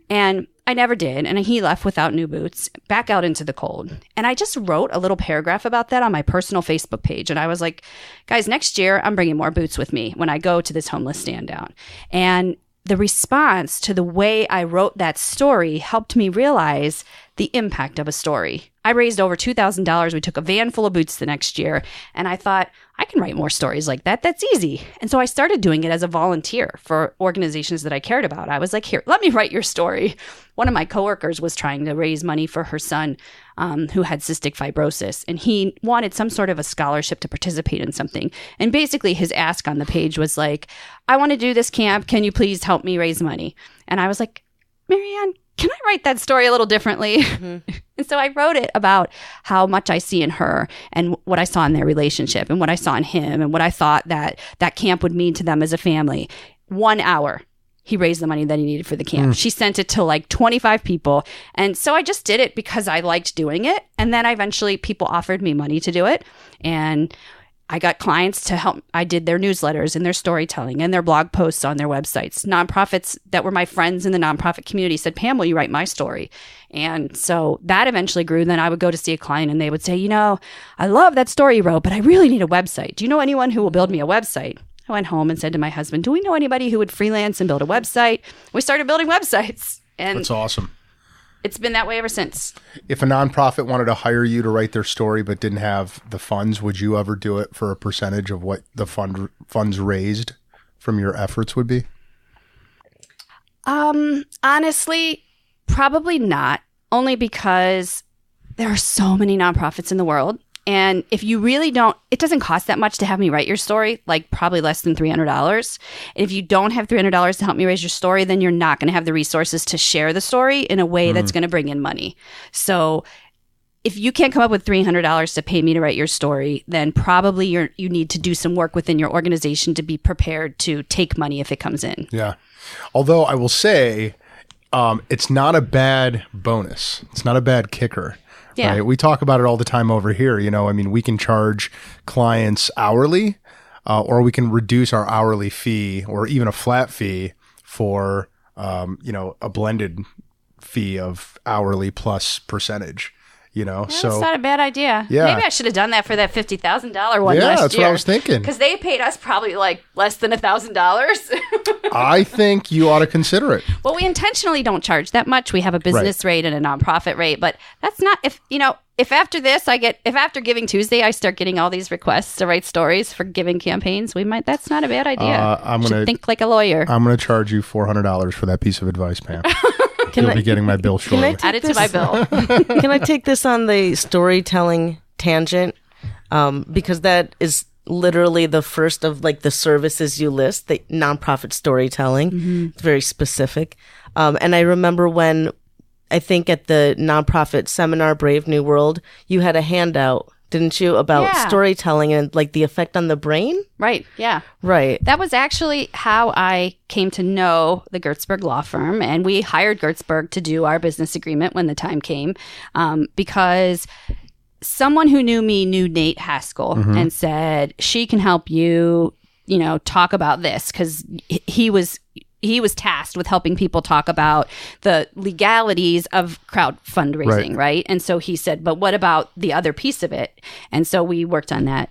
and I never did. And he left without new boots, back out into the cold. And I just wrote a little paragraph about that on my personal Facebook page. And I was like, guys, next year I'm bringing more boots with me when I go to this homeless stand down. And the response to the way I wrote that story helped me realize the impact of a story. I raised over $2,000. We took a van full of boots the next year. And I thought, I can write more stories like that. That's easy. And so I started doing it as a volunteer for organizations that I cared about. I was like, here, let me write your story. One of my coworkers was trying to raise money for her son who had cystic fibrosis. And he wanted some sort of a scholarship to participate in something. And basically his ask on the page was like, I want to do this camp. Can you please help me raise money? And I was like, Marianne, can I write that story a little differently? Mm-hmm. And so I wrote it about how much I see in her and what I saw in their relationship and what I saw in him and what I thought that camp would mean to them as a family. 1 hour, he raised the money that he needed for the camp. She sent it to 25 people. And so I just did it because I liked doing it. And then eventually people offered me money to do it. And I got clients to help. I did their newsletters and their storytelling and their blog posts on their websites. Nonprofits that were my friends in the nonprofit community said, Pam, will you write my story? And so that eventually grew. Then I would go to see a client and they would say, I love that story you wrote, but I really need a website. Do you know anyone who will build me a website? I went home and said to my husband, do we know anybody who would freelance and build a website? We started building websites. And that's awesome. It's been that way ever since. If a nonprofit wanted to hire you to write their story but didn't have the funds, would you ever do it for a percentage of what the funds raised from your efforts would be? Honestly, probably not. Only because there are so many nonprofits in the world. And if you really don't, it doesn't cost that much to have me write your story, probably less than $300. And if you don't have $300 to help me raise your story, then you're not going to have the resources to share the story in a way that's going to bring in money. So if you can't come up with $300 to pay me to write your story, then probably you need to do some work within your organization to be prepared to take money if it comes in. Yeah. Although I will say, it's not a bad bonus. It's not a bad kicker. Yeah. Right? We talk about it all the time over here. We can charge clients hourly, or we can reduce our hourly fee or even a flat fee for, a blended fee of hourly plus percentage. That's not a bad idea. Yeah. Maybe I should have done that for that $50,000 one last year. Yeah, that's what I was thinking. Because they paid us probably less than $1,000. I think you ought to consider it. Well, we intentionally don't charge that much. We have a business rate and a nonprofit rate, but that's not if after this if after Giving Tuesday I start getting all these requests to write stories for giving campaigns, that's not a bad idea. I'm gonna think like a lawyer. I'm going to charge you $400 for that piece of advice, Pam. You'll be getting my bill shortly. Add it to my bill. Can I take this on the storytelling tangent? Because that is literally the first of the services you list, the nonprofit storytelling. Mm-hmm. It's very specific. And I remember when, I think at the nonprofit seminar, Brave New World, you had a handout, didn't you, about storytelling and the effect on the brain? Right. Yeah. Right. That was actually how I came to know the Gertzberg law firm. And we hired Gertzberg to do our business agreement when the time came, because someone who knew me knew Nate Haskell and said, she can help you, talk about this, because he was tasked with helping people talk about the legalities of crowd fundraising, right? And so he said, but what about the other piece of it? And so we worked on that.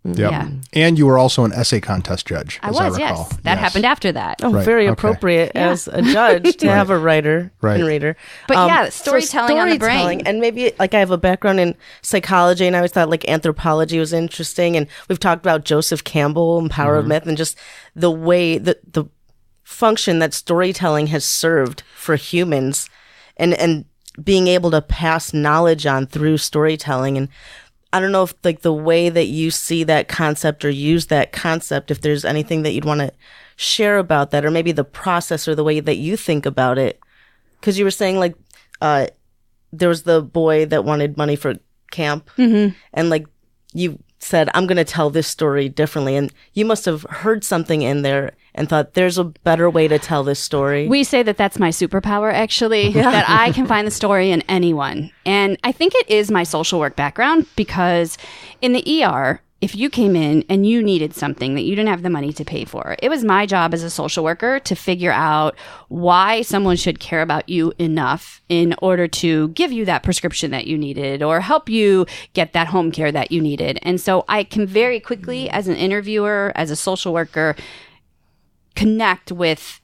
Yeah. And you were also an essay contest judge. I was, yes. That happened after that. Oh, very appropriate as a judge to have a writer and reader. But storytelling on the brain. And maybe I have a background in psychology, and I always thought anthropology was interesting. And we've talked about Joseph Campbell and Power of Myth, and just the way that the function that storytelling has served for humans, and being able to pass knowledge on through storytelling. And I don't know if the way that you see that concept or use that concept, if there's anything that you'd want to share about that, or maybe the process or the way that you think about it. Because you were saying there was the boy that wanted money for camp, and you said, I'm going to tell this story differently. And you must have heard something in there and thought, there's a better way to tell this story. We say that that's my superpower, actually, that I can find the story in anyone. And I think it is my social work background, because in the ER, if you came in and you needed something that you didn't have the money to pay for, it was my job as a social worker to figure out why someone should care about you enough in order to give you that prescription that you needed or help you get that home care that you needed. And so I can very quickly, as an interviewer, as a social worker, connect with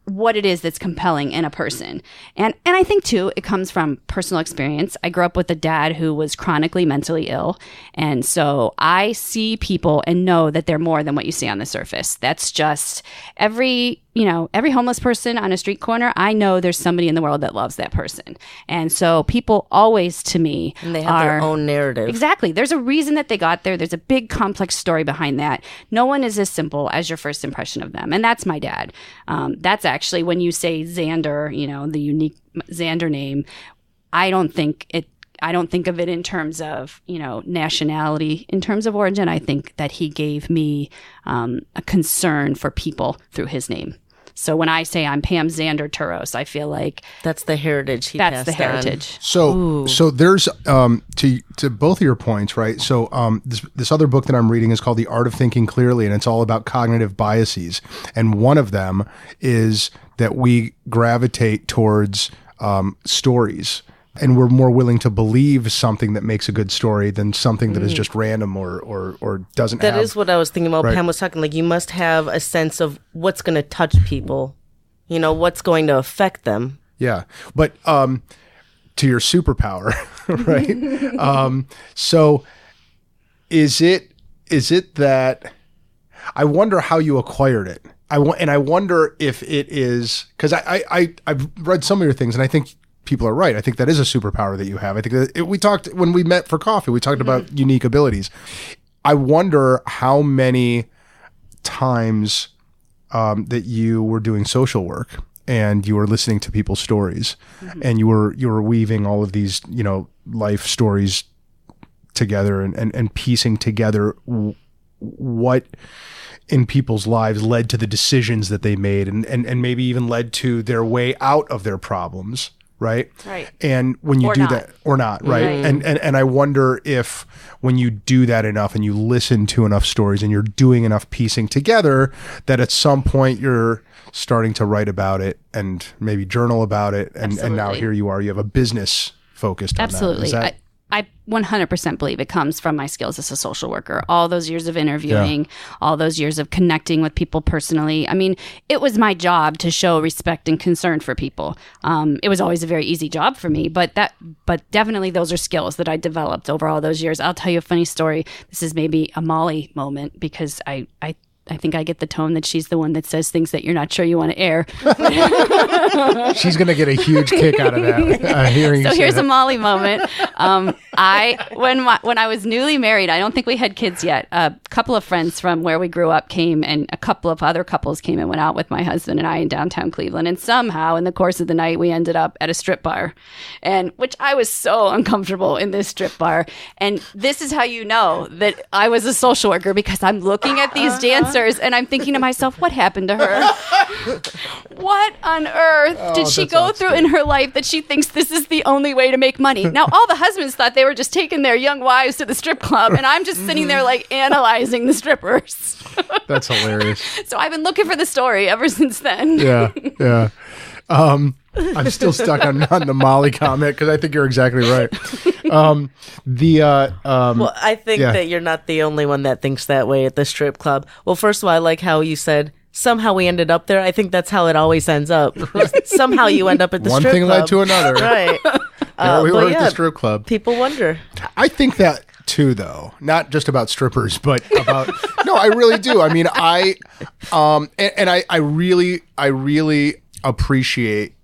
what it is that's compelling in a person. And I think, too, it comes from personal experience. I grew up with a dad who was chronically mentally ill. And so I see people and know that they're more than what you see on the surface. That's just every homeless person on a street corner, I know there's somebody in the world that loves that person. And so people always, to me, and they have their own narrative. Exactly. There's a reason that they got there. There's a big, complex story behind that. No one is as simple as your first impression of them. And that's my dad. That's actually, when you say Xander, the unique Xander name, I don't think of it in terms of, nationality. In terms of origin, I think that he gave me a concern for people through his name. So when I say I'm Pam Xander Turos, I feel like that's the heritage he that's passed the heritage. on. So there's to both of your points, right? So this other book that I'm reading is called The Art of Thinking Clearly, and it's all about cognitive biases. And one of them is that we gravitate towards stories. And we're more willing to believe something that makes a good story than something that is just random or doesn't have. That is what I was thinking about. Right. Pam was talking, you must have a sense of what's going to touch people, what's going to affect them. Yeah. But to your superpower, right? So is it that I wonder how you acquired it? I wonder if it is, because I've read some of your things, and I think people are right. I think that is a superpower that you have. I think that we talked when we met for coffee, we talked about unique abilities. I wonder how many times that you were doing social work and you were listening to people's stories, and you were weaving all of these, life stories together and piecing together what in people's lives led to the decisions that they made, and maybe even led to their way out of their problems. Right. And when you do that or not, right. And I wonder if when you do that enough and you listen to enough stories and you're doing enough piecing together, that at some point you're starting to write about it and maybe journal about it. And now here you are, you have a business focused on Absolutely. that. I 100% believe it comes from my skills as a social worker. All those years of interviewing, all those years of connecting with people personally. I mean, it was my job to show respect and concern for people. It was always a very easy job for me, but definitely those are skills that I developed over all those years. I'll tell you a funny story. This is maybe a Molly moment, because I think I get the tone that she's the one that says things that you're not sure you want to air. She's going to get a huge kick out of that. Hearing so here's a Molly moment. When I was newly married, I don't think we had kids yet. A couple of friends from where we grew up came, and a couple of other couples came and went out with my husband and I in downtown Cleveland. And somehow in the course of the night, we ended up at a strip bar, and which I was so uncomfortable in this strip bar. And this is how you know that I was a social worker, because I'm looking at these dancers and I'm thinking to myself, what happened to her? What on earth did she that's go through in her life that she thinks this is the only way to make money? Now, all the husbands thought they were just taking their young wives to the strip club, and I'm just sitting there like analyzing the strippers. That's hilarious. So I've been looking for the story ever since then. Yeah. I'm still stuck on the Molly comment because I think you're exactly right. Well, I think that you're not the only one that thinks that way at the strip club. Well, first of all, I like how you said somehow we ended up there. I think that's how it always ends up. Somehow you end up at the One strip thing club. led to another. Right. There we but were at the strip club. People wonder. I think that too, though, not just about strippers, but about no, I really do. I mean, I really appreciate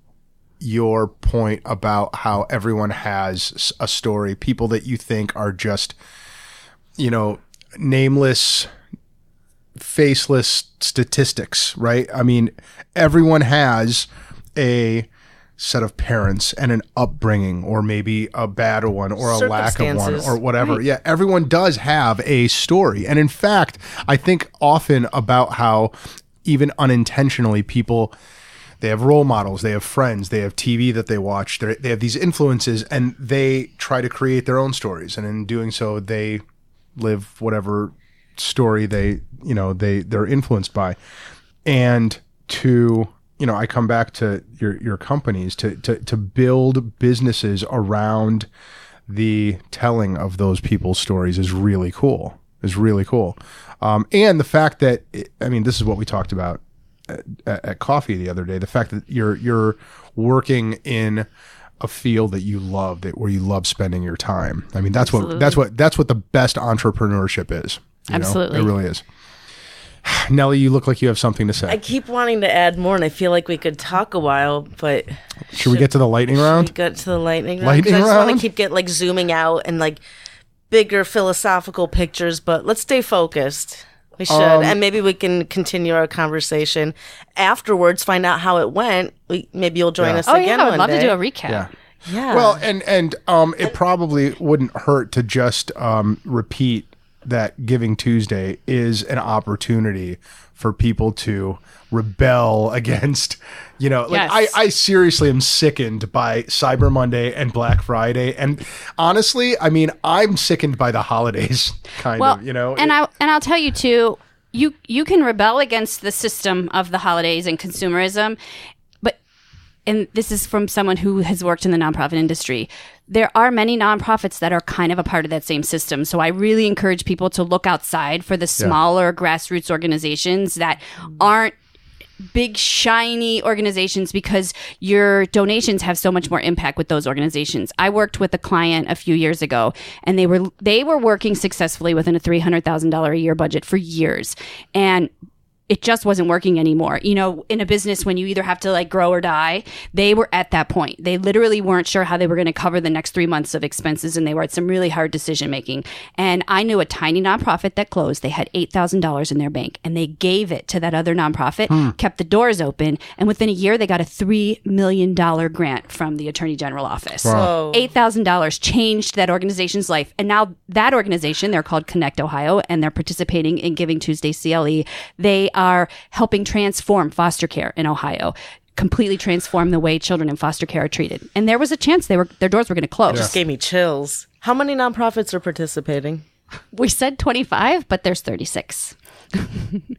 your point about how everyone has a story. People that you think are just, nameless, faceless statistics, right? I mean, everyone has a set of parents and an upbringing, or maybe a bad one or a lack of one or whatever. Right. Yeah, everyone does have a story. And in fact, I think often about how even unintentionally people, they have role models, they have friends, they have TV that they watch, they have these influences, and they try to create their own stories. And in doing so, they live whatever story they're influenced by. And to, I come back to your companies to build businesses around the telling of those people's stories is really cool. And the fact that, this is what we talked about at coffee the other day, the fact that you're working in a field that you love, where you love spending your time. I mean, that's what the best entrepreneurship is. Absolutely. It really is. Nelly, you look like you have something to say. I keep wanting to add more, and I feel like we could talk a while, but should we get to the lightning round? We get to the lightning round. I just want to keep zooming out and bigger philosophical pictures, but let's stay focused. We should, and maybe we can continue our conversation afterwards. Find out how it went. Maybe you'll join us again. I would love to do a recap. Yeah. Well, and it probably wouldn't hurt to just repeat that Giving Tuesday is an opportunity for people to rebel against, Yes. I seriously am sickened by Cyber Monday and Black Friday. And honestly, I'm sickened by the holidays kind of, And I'll tell you too, you can rebel against the system of the holidays and consumerism, and this is from someone who has worked in the nonprofit industry. There are many nonprofits that are kind of a part of that same system. So I really encourage people to look outside for the smaller grassroots organizations that aren't big, shiny organizations, because your donations have so much more impact with those organizations. I worked with a client a few years ago, and they were working successfully within a $300,000 a year budget for years. And it just wasn't working anymore. In a business, when you either have to grow or die, they were at that point. They literally weren't sure how they were going to cover the next 3 months of expenses, and they were at some really hard decision making. And I knew a tiny nonprofit that closed. They had $8,000 in their bank, and they gave it to that other nonprofit, kept the doors open, and within a year, they got a $3 million grant from the Attorney General office. Wow. $8,000 changed that organization's life. And now that organization, they're called Connect Ohio, and they're participating in Giving Tuesday CLE. They are helping transform foster care in Ohio, completely transform the way children in foster care are treated. And there was a chance their doors were going to close. Just gave me chills. How many nonprofits are participating? We said 25, but there's 36.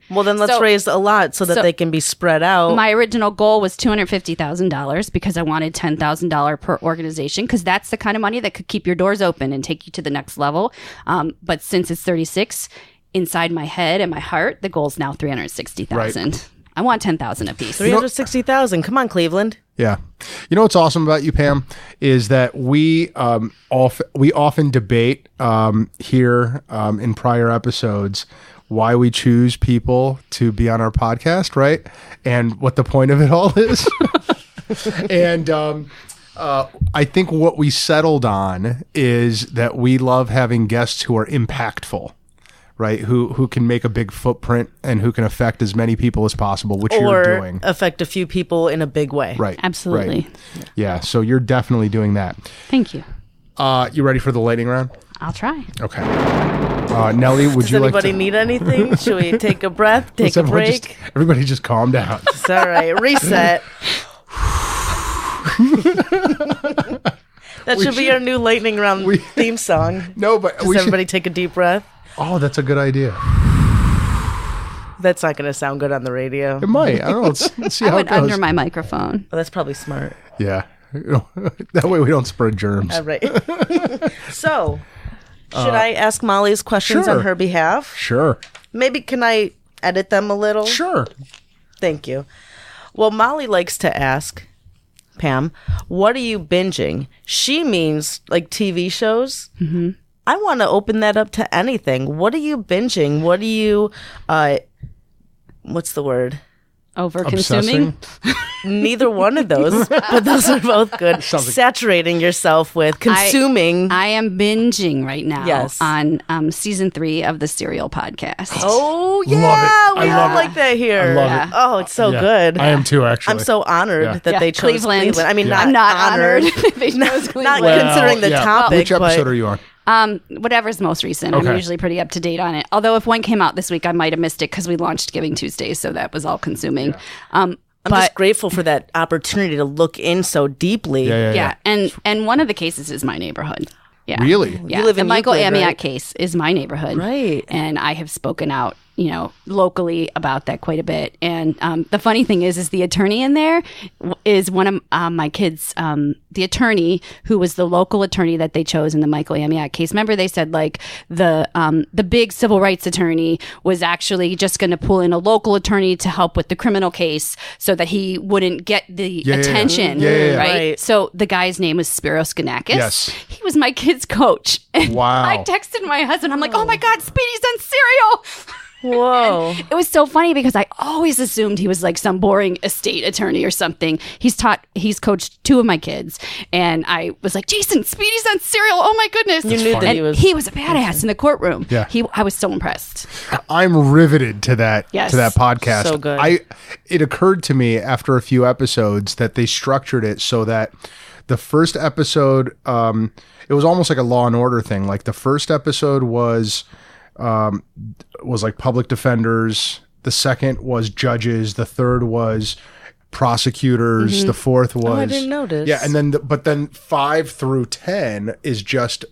Well, then let's raise a lot so that they can be spread out. My original goal was $250,000 because I wanted $10,000 per organization, because that's the kind of money that could keep your doors open and take you to the next level. But since it's 36, inside my head and my heart, the goal is now $360,000. Right. I want $10,000 a piece. $360,000. Come on, Cleveland. Yeah. You know what's awesome about you, Pam, is that we often debate here in prior episodes why we choose people to be on our podcast, right? And what the point of it all is. And I think what we settled on is that we love having guests who are impactful, right? Who can make a big footprint and who can affect as many people as possible, which you're doing. Or affect a few people in a big way. Right. Absolutely. Right. Yeah. So you're definitely doing that. Thank you. You ready for the lightning round? I'll try. Okay. Nelly, would Does you like anybody to... need anything? Should we take a breath, take a break? Everybody just calm down. It's all right. Reset. That should be our new lightning round theme song. No, but Does everybody take a deep breath? Oh, that's a good idea. That's not going to sound good on the radio. It might. I don't know. Let's see I how it would goes. under my microphone. Well, that's probably smart. Yeah. That way we don't spread germs. All right. So, should I ask Molly's questions sure. on her behalf? Sure. Maybe can I edit them a little? Sure. Thank you. Well, Molly likes to ask, Pam, what are you binging? She means like TV shows. Mm-hmm. I want to open that up to anything. What are you binging? What are you, what's the word? Over-consuming? Neither one of those, but those are both good. Saturating yourself with consuming. I am binging right now Yes. on season 3 of the Serial podcast. Oh, yeah. Love it. We I love all it. like that here. I love it. Oh, it's so Yeah. good. I am too, actually. I'm so honored Yeah. that they chose Cleveland. I mean, I'm not honored. They chose Not Cleveland. considering the topic. Which episode but are you on? Whatever's most recent. Okay. I'm usually pretty up to date on it. Although if one came out this week, I might have missed it because we launched Giving Tuesdays, so that was all consuming. I'm just grateful for that opportunity to look in so deeply. Yeah, and one of the cases is my neighborhood. Yeah, Really? Yeah, You live the in Michael Euclid, Amiot right? case is my neighborhood, Right. And I have spoken out, locally about that quite a bit. And the funny thing is the attorney in there is one of my kids. The attorney who was the local attorney that they chose in the Michael Amiot case. Remember, they said like the big civil rights attorney was actually just going to pull in a local attorney to help with the criminal case so that he wouldn't get the attention, Yeah. right? Right. So the guy's name was Spiros Ganakis. Yes. He was my kid's coach. And Wow. I texted my husband. I'm like, oh my God, Speedy's on Serial. Whoa. It was so funny because I always assumed he was like some boring estate attorney or something. He's coached 2 of my kids. And I was like, Jason, Speedy's on Serial. Oh my goodness. You knew that And he was a badass in the courtroom. Yeah. I was so impressed. I'm riveted to that Yes. podcast. So good. It occurred to me after a few episodes that they structured it so that the first episode, it was almost like a Law and Order thing. Like the first episode was like public defenders. The second was judges. The third was prosecutors. The fourth was I didn't notice. Yeah, and then 5 through 10 is just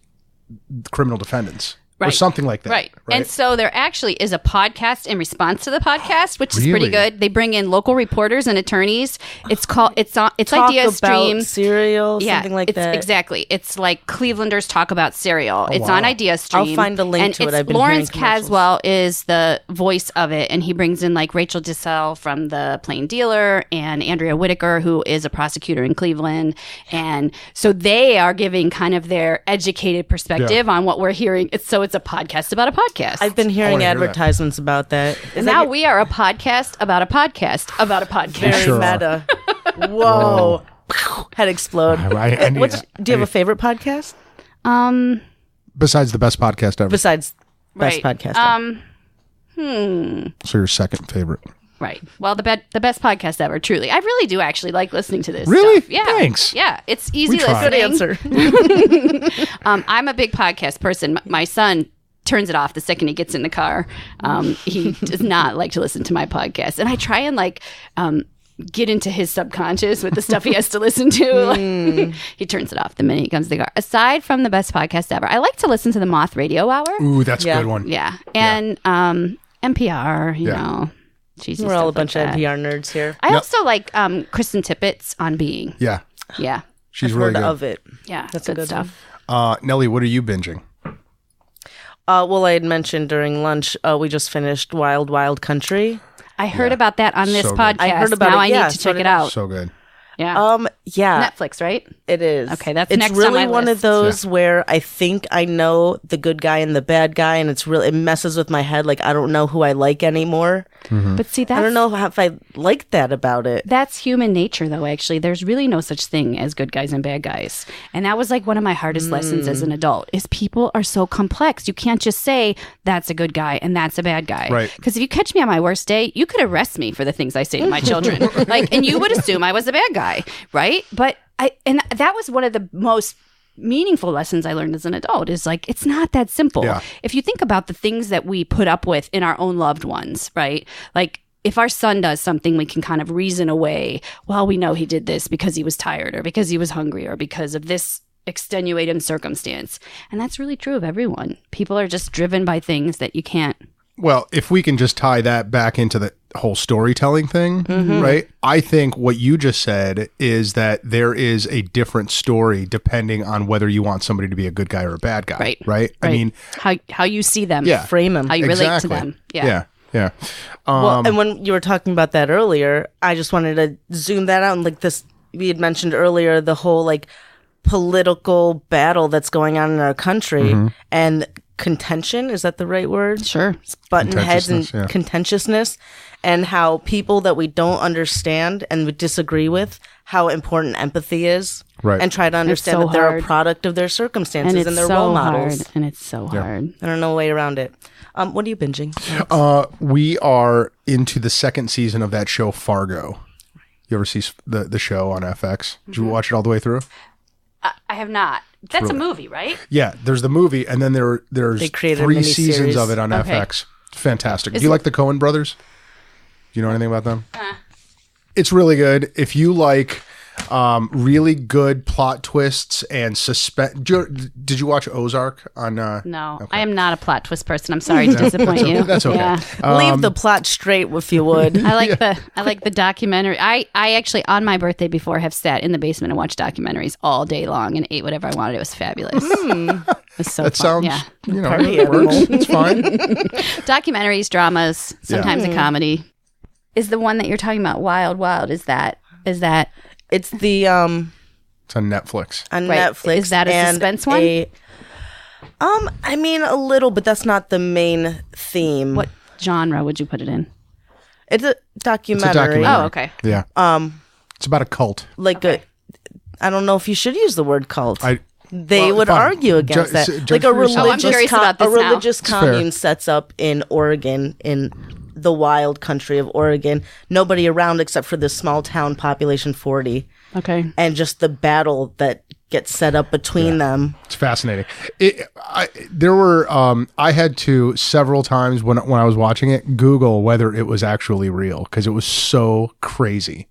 criminal defendants. Or Right. something like that. Right. And so there actually is a podcast in response to the podcast, which is Really? pretty good. They bring in local reporters and attorneys. It's called it's Talk Idea about Stream. Serial, something like that. Exactly. It's like Clevelanders talk about Serial. It's on wow. Idea Stream. I'll find a link and to it. it's I've been Lawrence hearing commercials. Caswell is the voice of it, and he brings in like Rachel DeSalle from The Plain Dealer and Andrea Whitaker, who is a prosecutor in Cleveland. And so they are giving kind of their educated perspective on what we're hearing. It's a podcast about a podcast. I've been hearing wanna hear that. advertisements about that. and now we are a podcast about a podcast about a podcast. Very Sure. meta. Whoa. Head explode. I need- Do you have a favorite podcast? Besides the best podcast ever. Besides Best Right. Podcast. So your second favorite. Right. Well, the best podcast ever. Truly, I really do actually like listening to this. Really? Stuff. Yeah. Thanks. Yeah, it's easy We tried. listening. Good answer. I'm a big podcast person. My son turns it off the second he gets in the car. He does not like to listen to my podcast, and I try and get into his subconscious with the stuff he has to listen to. Like, he turns it off the minute he comes to the car. Aside from the best podcast ever, I like to listen to the Moth Radio Hour. Ooh, that's a Yeah. good one. Yeah, and NPR. You Yeah. know, cheesy We're all a stuff bunch like of that. NPR nerds here. I also like Kristen Tippett's on Being. Yeah. Yeah, She's I've really heard good. of it. yeah, That's a good good stuff. Nelly, what are you binging? Well, I had mentioned during lunch, we just finished Wild Wild Country. I heard about that on this So good. podcast. I heard about now it, I yeah, need to so check did it I. out. So good. Yeah, Yeah, Netflix, right? it is. Okay, that's it's next on really my one list. of those where I think I know the good guy and the bad guy, and it messes with my head. Like I don't know who I like anymore. But see, that's I don't know if I like that about it. That's human nature, though, actually. There's really no such thing as good guys and bad guys. And that was like one of my hardest lessons as an adult is people are so complex. You can't just say that's a good guy and that's a bad guy. Right. Because if you catch me on my worst day, you could arrest me for the things I say to my children. And you would assume I was a bad guy, right? But that was one of the most meaningful lessons I learned as an adult is like, it's not that simple. Yeah. If you think about the things that we put up with in our own loved ones, right? Like, if our son does something, we can kind of reason away, well, we know he did this because he was tired or because he was hungry or because of this extenuating circumstance. And that's really true of everyone. People are just driven by things that you can't. Well, if we can just tie that back into the whole storytelling thing, right? I think what you just said is that there is a different story depending on whether you want somebody to be a good guy or a bad guy, right? I mean, how you see them, frame them, how you relate to them. Yeah. Well, and when you were talking about that earlier, I just wanted to zoom that out and like this, we had mentioned earlier, the whole like political battle that's going on in our country and contention. Is that the right word? Sure. Button heads and contentiousness, and how people that we don't understand and we disagree with, how important empathy is. Right. And try to understand that they're a product of their circumstances and their role models. And it's so hard. I don't know a way around it. What are you binging? We are into the second season of that show Fargo. You ever see the show on FX? Did you watch it all the way through? I have not. That's a movie, right? Yeah, there's the movie, and then there's They created a 3 miniseries. seasons of it on FX. Fantastic. Do you like the Coen brothers? Do you know anything about them? It's really good. If you like really good plot twists and suspense. Did you watch Ozark on? No, okay. I am not a plot twist person. I'm sorry to disappoint you. That's okay. Yeah. Leave the plot straight if you would. I like the documentary. I actually on my birthday before have sat in the basement and watched documentaries all day long and ate whatever I wanted. It was fabulous. It was so That fun. sounds, Yeah. it works. It's fine. Documentaries, dramas, sometimes a comedy. Is the one that you're talking about Wild Wild? Is that? It's the It's on Netflix. on Right. Netflix. Is that a and suspense one? I mean a little, but that's not the main theme. What genre would you put it in? It's a documentary. documentary. Oh, okay. Yeah. It's about a cult. Like I don't know if you should use the word cult. They Well, would fine. argue against that. Judge Like a for yourself. Oh, I'm curious about this now. religious fair. commune sets up in Oregon, in the wild country of Oregon. Nobody around except for this small town population 40. Okay. And just the battle that gets set up between them. It's fascinating. I had to several times when I was watching it Google whether it was actually real because it was so crazy.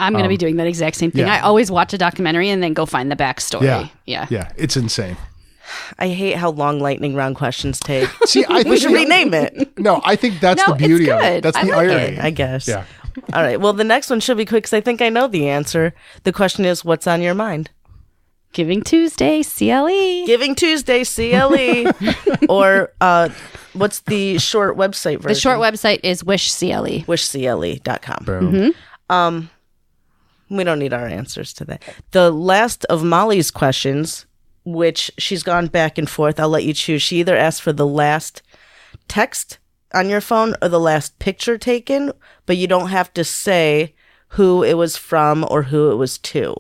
I'm going to be doing that exact same thing. yeah. I always watch a documentary and then go find the backstory. Yeah. It's insane. I hate how long lightning round questions take. See, I We should rename it. No, I think that's No, the beauty it's of it. good. That's I the like irony. I guess. Yeah. All right. Well, the next one should be quick because I think I know the answer. The question is, what's on your mind? Giving Tuesday, CLE. Giving Tuesday, CLE. Or what's the short website version? The short website is wishcle. wishcle.com. Boom. We don't need our answers to that. The last of Molly's questions, which she's gone back and forth, I'll let you choose. She either asked for the last text on your phone or the last picture taken, but you don't have to say who it was from or who it was to.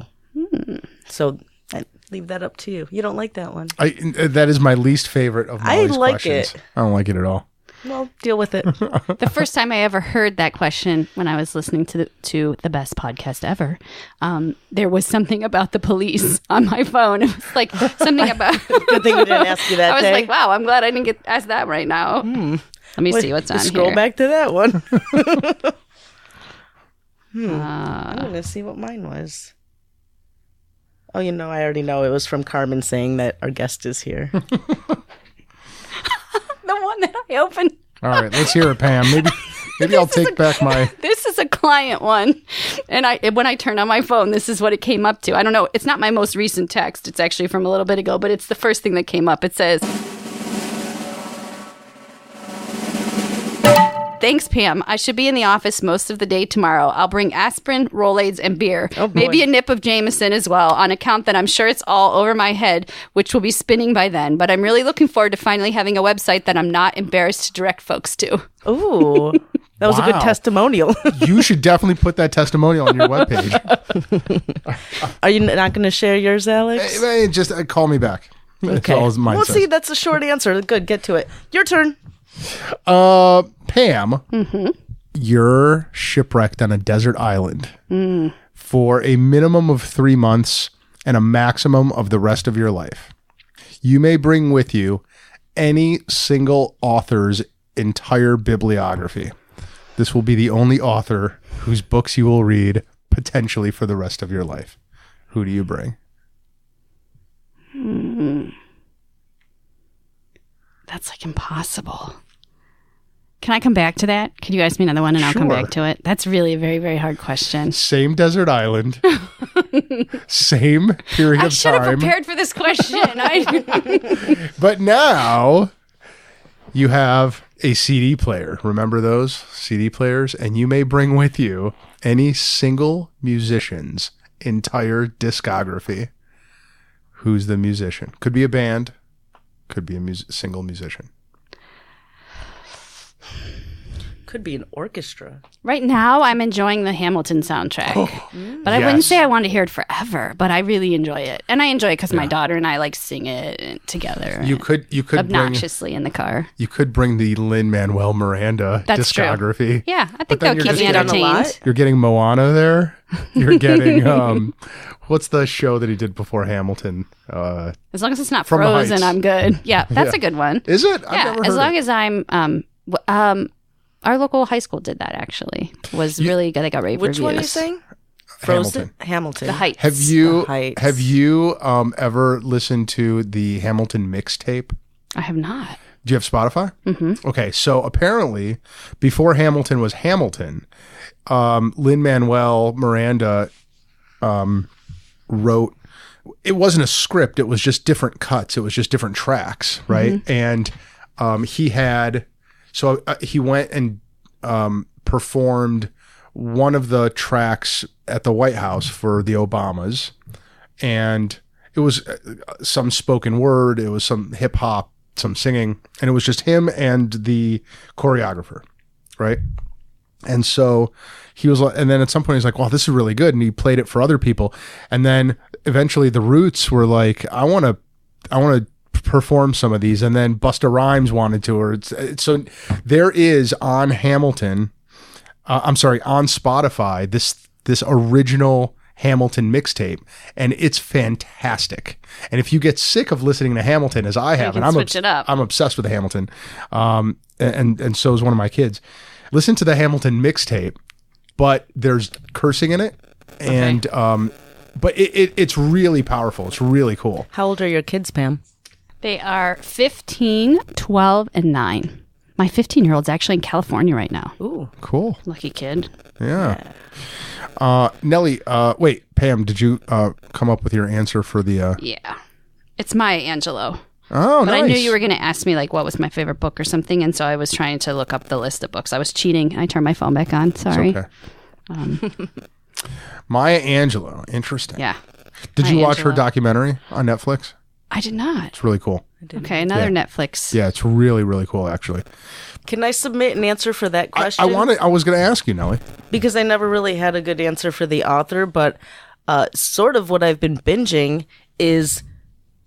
So I leave that up to you. You don't like that one. That is my least favorite of Molly's like questions. it. I don't like it at all. Well, deal with it. The first time I ever heard that question when I was listening to the Best Podcast Ever, there was something about the police on my phone. It was like something about. Good thing we didn't ask you that I was day. like, wow, I'm glad I didn't get asked that right now. Let me see what's on Scroll here. back to that one. I'm going to see what mine was. Oh, I already know. It was from Carmen saying that our guest is here. The one that I opened. All right, let's hear it, Pam. Maybe I'll take back my. This is a client one. And when I turned on my phone, this is what it came up to. I don't know. It's not my most recent text. It's actually from a little bit ago, but it's the first thing that came up. It says, "Thanks, Pam. I should be in the office most of the day tomorrow. I'll bring aspirin, Rolaids, and beer. Maybe a nip of Jameson as well, on account that I'm sure it's all over my head, which will be spinning by then. But I'm really looking forward to finally having a website that I'm not embarrassed to direct folks to." Ooh, that was a good Wow. testimonial. You should definitely put that testimonial on your webpage. Are you not going to share yours, Alex? Just call me back. That's all mine Well, says. see, that's a short answer. Good, get to it. Your turn. Pam, you're shipwrecked on a desert island for a minimum of 3 months. and a maximum of the rest of your life. You may bring with you any single author's entire bibliography. This will be the only author whose books you will read potentially for the rest of your life. Who do you bring? That's like impossible. Can I come back to that? Could you ask me another one and I'll come back to it? That's really a very, very hard question. Same desert island. Same period of time. I should have prepared for this question. But now you have a CD player. Remember those CD players? And you may bring with you any single musician's entire discography. Who's the musician? Could be a band. Could be a single musician. Could be an orchestra. Right now, I'm enjoying the Hamilton soundtrack. But I wouldn't say I want to hear it forever, but I really enjoy it. And I enjoy it because my daughter and I like sing it together. You could obnoxiously in the car. You could bring the Lin-Manuel Miranda discography. True. Yeah, I think that'll keep me entertained. You're getting Moana there. You're getting what's the show that he did before Hamilton? As long as it's not Frozen, I'm good. Yeah, that's a good one. Is it? I've never heard as long as I'm our local high school did that actually. Was really good. They got rave reviews. Which one are you saying? Frozen. Hamilton. The Heights. Have you ever listened to the Hamilton mixtape? I have not. Do you have Spotify? Mm-hmm. Okay, so apparently before Hamilton was Hamilton, Lin-Manuel Miranda wrote. It wasn't a script. It was just different cuts. It was just different tracks, right? Mm-hmm. And he had. So he went and performed one of the tracks at the White House for the Obamas. And it was some spoken word. It was some hip hop, some singing. And it was just him and the choreographer, right? And so he was like, and then at some point he's like, well, this is really good. And he played it for other people. And then eventually the Roots were like, I want to perform some of these, and then Busta Rhymes wanted to, or so there is on Hamilton, on Spotify, this original Hamilton mixtape, and it's fantastic. And if you get sick of listening to Hamilton, as I have, and I'm obsessed with Hamilton, and so is one of my kids, listen to the Hamilton mixtape, but there's cursing in it, and but it's really powerful. It's really cool. How old are your kids, Pam? They are 15, 12, and 9. My 15-year-old's actually in California right now. Ooh. Cool. Lucky kid. Yeah. Nelly, wait, Pam, did you come up with your answer for the... Yeah. It's Maya Angelou. Oh, but nice. I knew you were going to ask me, like, what was my favorite book or something, and so I was trying to look up the list of books. I was cheating. I turned my phone back on. Sorry. It's okay. Maya Angelou. Interesting. Yeah. Did you watch her documentary on Netflix? I did not. It's really cool. Okay, another Netflix. Yeah, it's really, really cool, actually. Can I submit an answer for that question? I was going to ask you, Nelly. Because I never really had a good answer for the author, but sort of what I've been binging is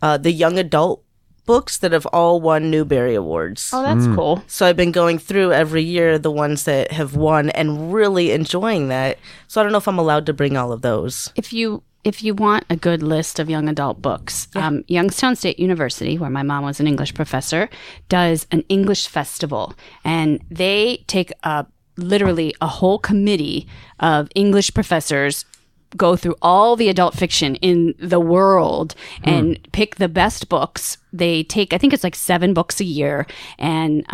the young adult books that have all won Newbery Awards. Oh, that's cool. So I've been going through every year the ones that have won and really enjoying that. So I don't know if I'm allowed to bring all of those. If you want a good list of young adult books, Youngstown State University, where my mom was an English professor, does an English festival. And they take literally a whole committee of English professors, go through all the adult fiction in the world and pick the best books. They take, I think it's like 7 books a year. And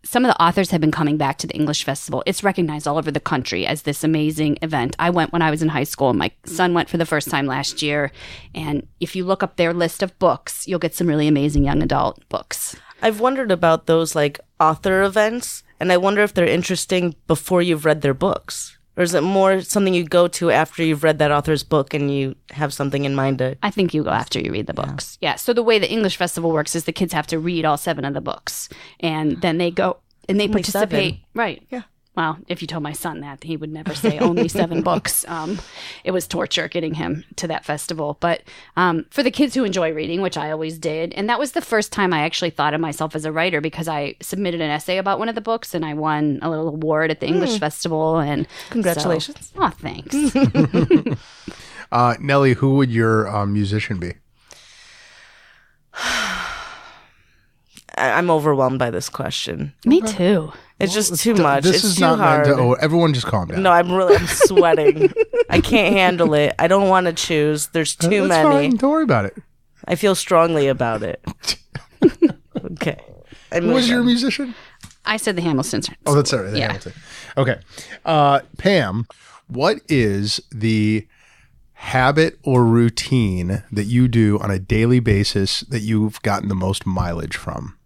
some of the authors have been coming back to the English Festival. It's recognized all over the country as this amazing event. I went when I was in high school. My son went for the first time last year. And if you look up their list of books, you'll get some really amazing young adult books. I've wondered about those like author events, and I wonder if they're interesting before you've read their books. Or is it more something you go to after you've read that author's book and you have something in mind to... I think you go after you read the books. Yeah. So the way the English Festival works is the kids have to read all 7 of the books. And then they go and they participate. 7. Right. Yeah. Well, if you told my son that, he would never say only 7 books. It was torture getting him to that festival. But for the kids who enjoy reading, which I always did, and that was the first time I actually thought of myself as a writer because I submitted an essay about one of the books and I won a little award at the English Festival. And Congratulations. Oh, thanks. Nelly, who would your musician be? I'm overwhelmed by this question. Me too. It's just too much. This it's is too not hard. meant to. Everyone, just calm down. No, I'm sweating. I can't handle it. I don't want to choose. There's too That's many. Fine. Don't worry about it. I feel strongly about it. Okay. Who was your musician? I said the Hamiltons. Oh, that's right. Yeah. Okay. Pam, what is the habit or routine that you do on a daily basis that you've gotten the most mileage from?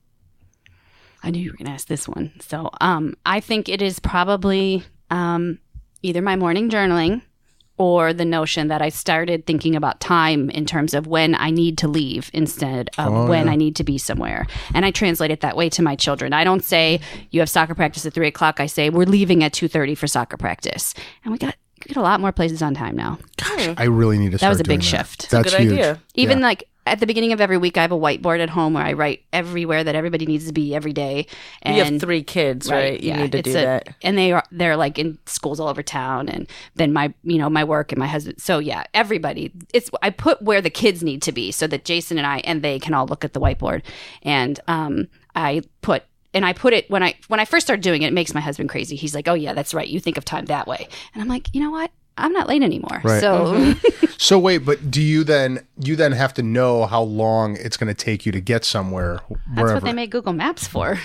I knew you were going to ask this one. So I think it is probably either my morning journaling or the notion that I started thinking about time in terms of when I need to leave instead of when I need to be somewhere. And I translate it that way to my children. I don't say you have soccer practice at 3:00. I say we're leaving at 2:30 for soccer practice. And we get a lot more places on time now. Gosh, I really need to start That was a big doing that. shift. That's It's a good huge. idea. Even like at the beginning of every week, I have a whiteboard at home where I write everywhere that everybody needs to be every day. And You have 3 kids, right? You need to do that. And they're like in schools all over town, and then my work and my husband. So yeah, everybody. I put where the kids need to be so that Jason and they can all look at the whiteboard. And I put it when I first started doing it. It makes my husband crazy. He's like, "Oh yeah, that's right. You think of time that way." And I'm like, you know what? I'm not late anymore. Right. So So wait, but do you then have to know how long it's going to take you to get somewhere? that's Wherever. what they make Google Maps for.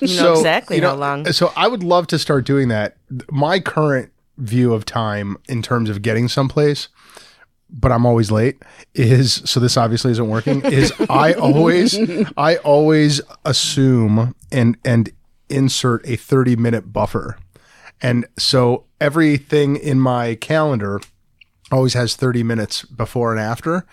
You know exactly how long. So I would love to start doing that. My current view of time in terms of getting someplace, but I'm always late, is, so this obviously isn't working, is I always assume and insert a 30-minute buffer. And so everything in my calendar always has 30 minutes before and after.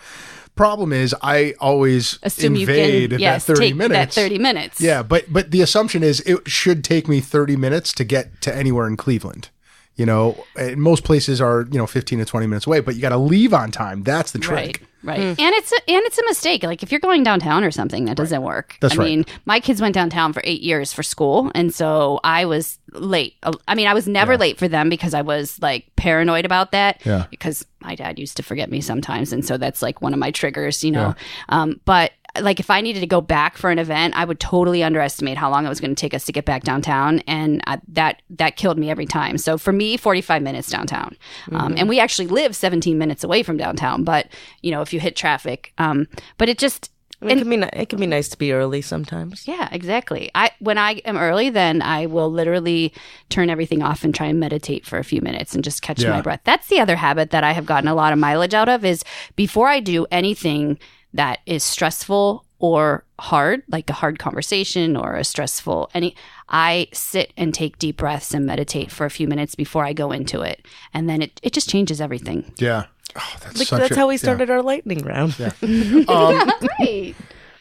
Problem is, I always Assume invade you can that 30 take minutes. that 30 minutes. Yeah, but the assumption is it should take me 30 minutes to get to anywhere in Cleveland. You know, and most places are, 15 to 20 minutes away, but you got to leave on time. That's the trick. Right. And it's a mistake. Like if you're going downtown or something, that doesn't work. That's right. I mean, my kids went downtown for 8 years for school, and so I was late. I mean, I was never late for them because I was like paranoid about that. Yeah. Because my dad used to forget me sometimes, and so that's like one of my triggers, But like if I needed to go back for an event, I would totally underestimate how long it was going to take us to get back downtown, and that killed me every time. So for me, 45 minutes downtown, and we actually live 17 minutes away from downtown. But if you hit traffic, but it just. It can be nice to be early sometimes. Yeah, exactly. When I am early, then I will literally turn everything off and try and meditate for a few minutes and just catch my breath. That's the other habit that I have gotten a lot of mileage out of, is before I do anything that is stressful or hard, like a hard conversation or a stressful I sit and take deep breaths and meditate for a few minutes before I go into it. And then it just changes everything. Yeah. Oh, That's how we started our lightning round. Yeah. Right.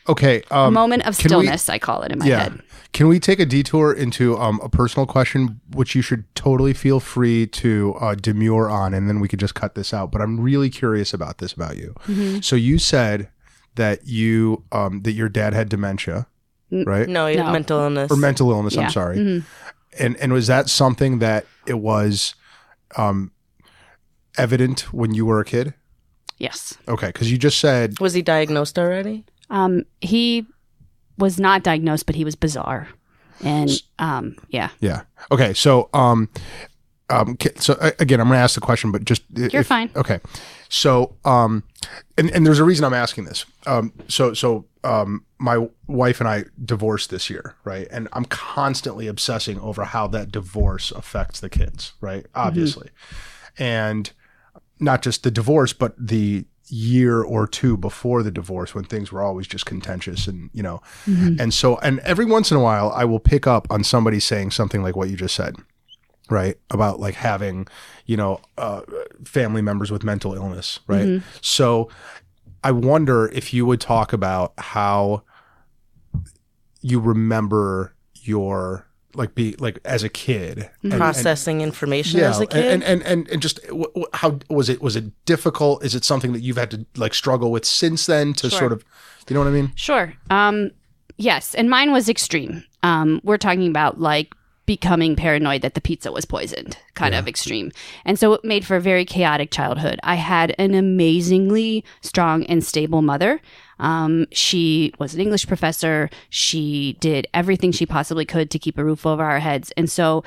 Okay. A moment of stillness, I call it in my head. Can we take a detour into a personal question, which you should totally feel free to demur on, and then we could just cut this out. But I'm really curious about this about you. Mm-hmm. So you said that that your dad had dementia, right? No, he had mental illness. Or mental illness, Yeah. I'm sorry. Mm-hmm. And was that something that it was evident when you were a kid? Yes. Okay, because you just said... Was he diagnosed already? He was not diagnosed, but he was bizarre. And yeah. Yeah. Okay, so so again, I'm going to ask the question, but just... You're fine. Okay. So, and there's a reason I'm asking this. So my wife and I divorced this year, right? And I'm constantly obsessing over how that divorce affects the kids, right? Obviously. Mm-hmm. And not just the divorce, but the year or two before the divorce, when things were always just contentious and, mm-hmm. and every once in a while I will pick up on somebody saying something like what you just said, right? About like having, family members with mental illness, right? Mm-hmm. So I wonder if you would talk about how you remember your as a kid, processing information as a kid, and just how was it? Was it difficult? Is it something that you've had to like struggle with since then to sort of, you know what I mean? Sure. Yes, and mine was extreme. We're talking about like becoming paranoid that the pizza was poisoned, kind of extreme. And so it made for a very chaotic childhood. I had an amazingly strong and stable mother. She was an English professor. She did everything she possibly could to keep a roof over our heads. And so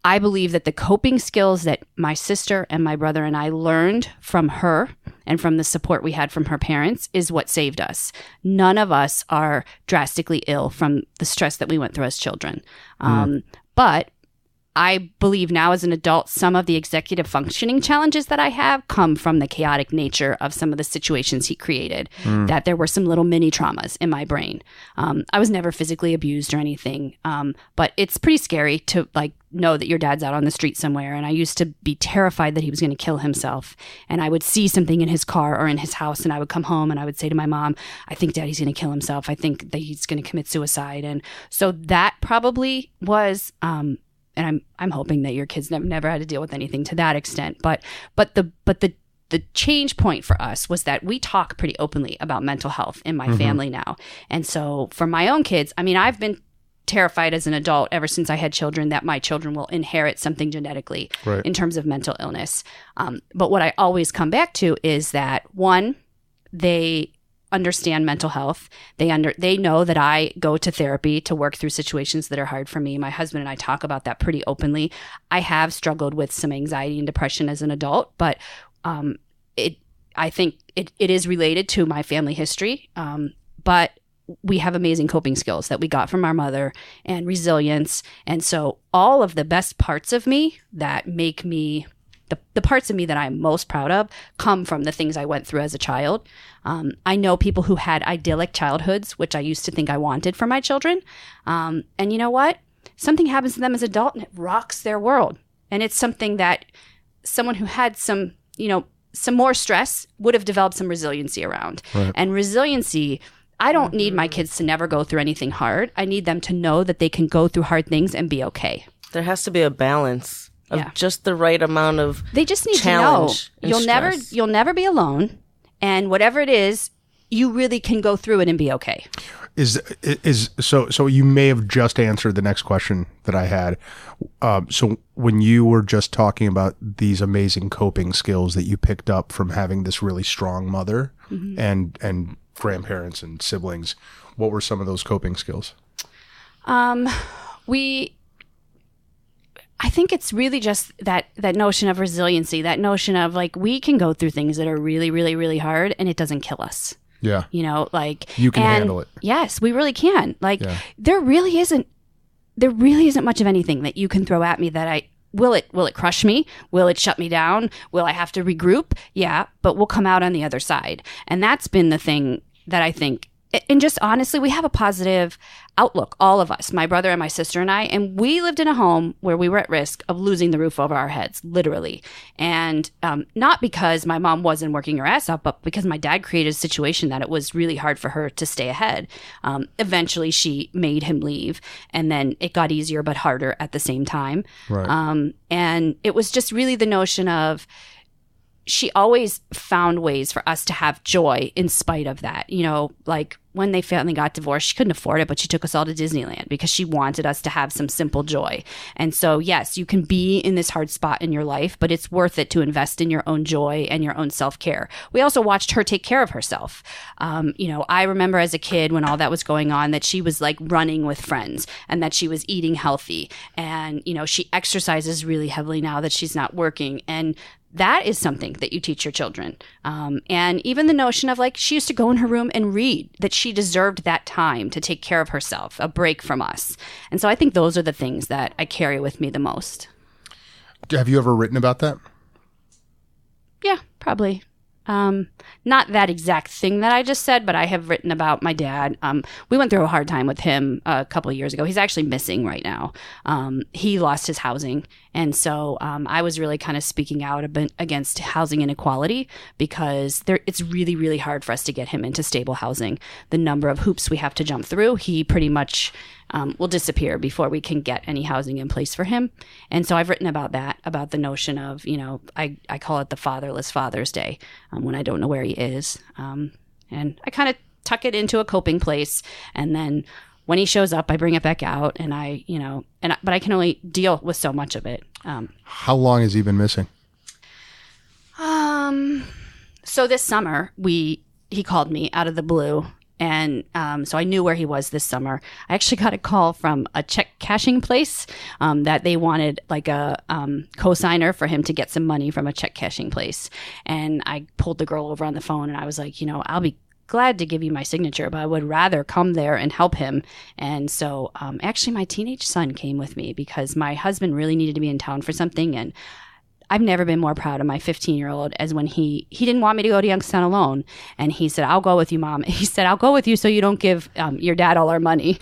I believe that the coping skills that my sister and my brother and I learned from her and from the support we had from her parents is what saved us. None of us are drastically ill from the stress that we went through as children. But I believe now as an adult, some of the executive functioning challenges that I have come from the chaotic nature of some of the situations he created, that there were some little mini traumas in my brain. I was never physically abused or anything, but it's pretty scary to like know that your dad's out on the street somewhere. And I used to be terrified that he was going to kill himself. And I would see something in his car or in his house, and I would come home and I would say to my mom, I think daddy's going to kill himself. I think that he's going to commit suicide. And so that probably was, and I'm hoping that your kids never had to deal with anything to that extent. But the change point for us was that we talk pretty openly about mental health in my family now. And so for my own kids, I mean, I've been terrified as an adult ever since I had children that my children will inherit something genetically in terms of mental illness. But what I always come back to is that, one, they understand mental health. They know that I go to therapy to work through situations that are hard for me. My husband and I talk about that pretty openly. I have struggled with some anxiety and depression as an adult, but I think it is related to my family history. But we have amazing coping skills that we got from our mother and resilience. And so all of the best parts of me that make me the parts of me that I'm most proud of come from the things I went through as a child. I know people who had idyllic childhoods, which I used to think I wanted for my children. And you know what? Something happens to them as an adult and it rocks their world. And it's something that someone who had some more stress would have developed some resiliency around. Right. And resiliency, I don't need my kids to never go through anything hard. I need them to know that they can go through hard things and be okay. There has to be a balance of just the right amount of They just need to know you'll never be alone, and whatever it is, you really can go through it and be okay. So you may have just answered the next question that I had. So when you were just talking about these amazing coping skills that you picked up from having this really strong mother and grandparents and siblings, what were some of those coping skills? I think it's really just that notion of resiliency, that notion of like, we can go through things that are really, really, really hard and it doesn't kill us. Yeah. Like you can handle it. Yes, we really can. Like there really isn't much of anything that you can throw at me that will it crush me? Will it shut me down? Will I have to regroup? Yeah, but we'll come out on the other side. And that's been the thing that I think, and just honestly, we have a positive outlook, all of us, my brother and my sister and I, and we lived in a home where we were at risk of losing the roof over our heads, literally. And not because my mom wasn't working her ass off, but because my dad created a situation that it was really hard for her to stay ahead. Eventually, she made him leave, and then it got easier but harder at the same time. Right. And it was just really the notion of, she always found ways for us to have joy in spite of that. Like when they finally got divorced, she couldn't afford it, but she took us all to Disneyland because she wanted us to have some simple joy. And so, yes, you can be in this hard spot in your life, but it's worth it to invest in your own joy and your own self-care. We also watched her take care of herself. I remember as a kid when all that was going on that she was like running with friends and that she was eating healthy. And, she exercises really heavily now that she's not working. And that is something that you teach your children. And even the notion of like, she used to go in her room and read, that she deserved that time to take care of herself, a break from us. And so I think those are the things that I carry with me the most. Have you ever written about that? Yeah, probably. Not that exact thing that I just said, but I have written about my dad. We went through a hard time with him a couple of years ago. He's actually missing right now. He lost his housing. And so I was really kind of speaking out against housing inequality because it's really, really hard for us to get him into stable housing. The number of hoops we have to jump through, he pretty much will disappear before we can get any housing in place for him. And so I've written about that, about the notion of, I call it the fatherless Father's Day, when I don't know where he is. And I kind of tuck it into a coping place. And then when he shows up, I bring it back out, and but I can only deal with so much of it. How long has he been missing? So this summer he called me out of the blue. And so I knew where he was this summer. I actually got a call from a check cashing place that they wanted like a co-signer for him to get some money from a check cashing place. And I pulled the girl over on the phone, and I was like, I'll be glad to give you my signature, but I would rather come there and help him. And so actually my teenage son came with me because my husband really needed to be in town for something. And I've never been more proud of my 15-year-old as when he didn't want me to go to Youngstown alone. And he said, I'll go with you, Mom. He said, I'll go with you so you don't give your dad all our money.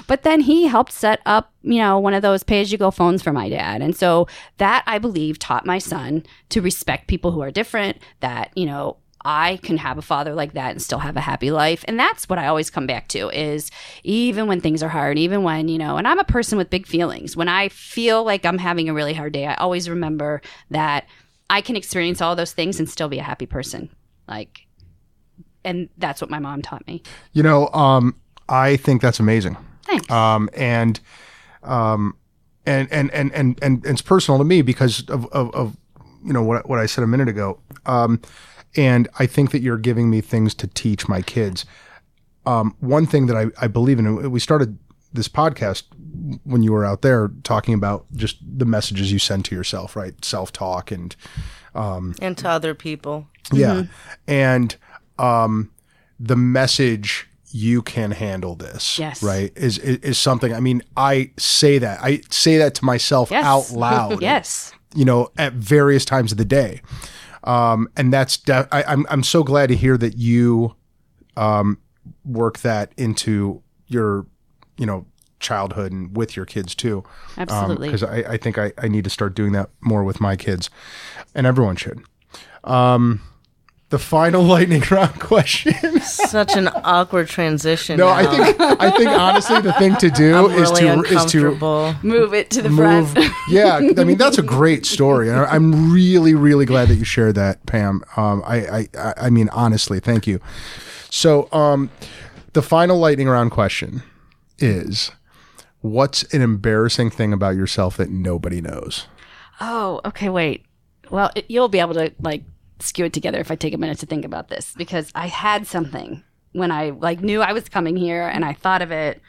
But then he helped set up, one of those pay-as-you-go phones for my dad. And so that, I believe, taught my son to respect people who are different, that, I can have a father like that and still have a happy life. And that's what I always come back to is even when things are hard, even when, and I'm a person with big feelings. When I feel like I'm having a really hard day, I always remember that I can experience all those things and still be a happy person. And that's what my mom taught me. I think that's amazing. Thanks. And it's personal to me because of what I said a minute ago. And I think that you're giving me things to teach my kids. One thing that I believe in, we started this podcast when you were out there talking about just the messages you send to yourself, right? Self-talk and to other people. Yeah. And the message, you can handle this, yes, right, is something. I mean, I say that to myself out loud. Yes. At various times of the day. And that's I'm so glad to hear that you work that into your childhood and with your kids too. Absolutely. Because I think I need to start doing that more with my kids, and everyone should. The final lightning round question. Such an awkward transition. No, now. I think honestly the thing to do is to move it to the front. Yeah, I mean that's a great story, and I'm really, really glad that you shared that, Pam. I mean honestly, thank you. So, the final lightning round question is, what's an embarrassing thing about yourself that nobody knows? Oh, okay, wait. Well, you'll be able to skew it together if I take a minute to think about this, because I had something when I knew I was coming here and I thought of it.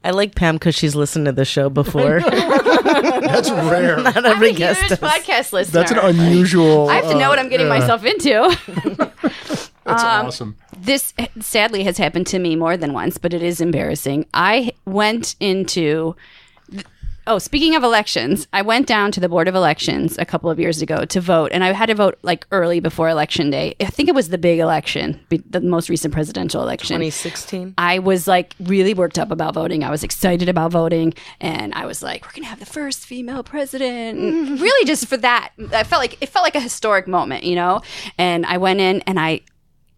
I like Pam because she's listened to the show before. That's rare. Not every guest I'm a huge podcast listener. That's an unusual. I have to know what I'm getting myself into. That's awesome. This sadly has happened to me more than once, but it is embarrassing. I went into... speaking of elections, I went down to the Board of Elections a couple of years ago to vote, and I had to vote early before Election Day. I think it was the big election, the most recent presidential election. 2016. I was really worked up about voting. I was excited about voting, and I was like, we're going to have the first female president. Really just for that. It felt like a historic moment, And I went in and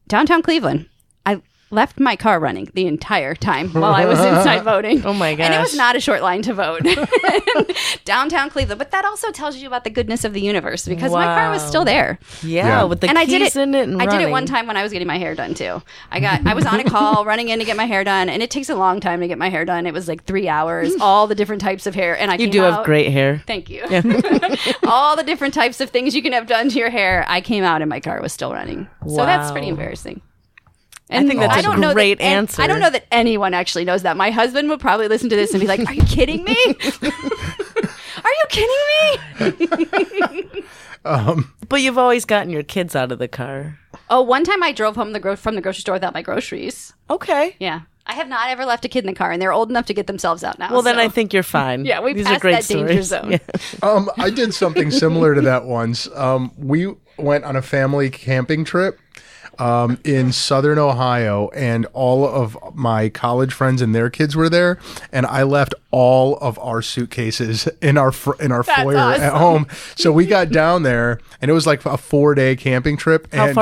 downtown Cleveland, I left my car running the entire time while I was inside voting. Oh my gosh. And it was not a short line to vote. Downtown Cleveland. But that also tells you about the goodness of the universe, because my car was still there. Yeah, with the keys in it and I did it one time when I was getting my hair done too. I was on a call running in to get my hair done, and it takes a long time to get my hair done. It was 3 hours, all the different types of hair. And You do have great hair. Thank you. Yeah. All the different types of things you can have done to your hair. I came out and my car was still running. Wow. So that's pretty embarraing. And I think that's a great answer. I don't know that anyone actually knows that. My husband would probably listen to this and be like, are you kidding me? Are you kidding me? But you've always gotten your kids out of the car. Oh, one time I drove home from the grocery store without my groceries. Okay. Yeah. I have not ever left a kid in the car, and they're old enough to get themselves out now. Well, then I think you're fine. Yeah, These passed are great that danger stories. zone. Yeah. I did something similar to that once. We went on a family camping trip in southern Ohio, and all of my college friends and their kids were there, and I left all of our suitcases in our foyer awesome. at home. So we got down there, and it was like a 4-day camping trip. How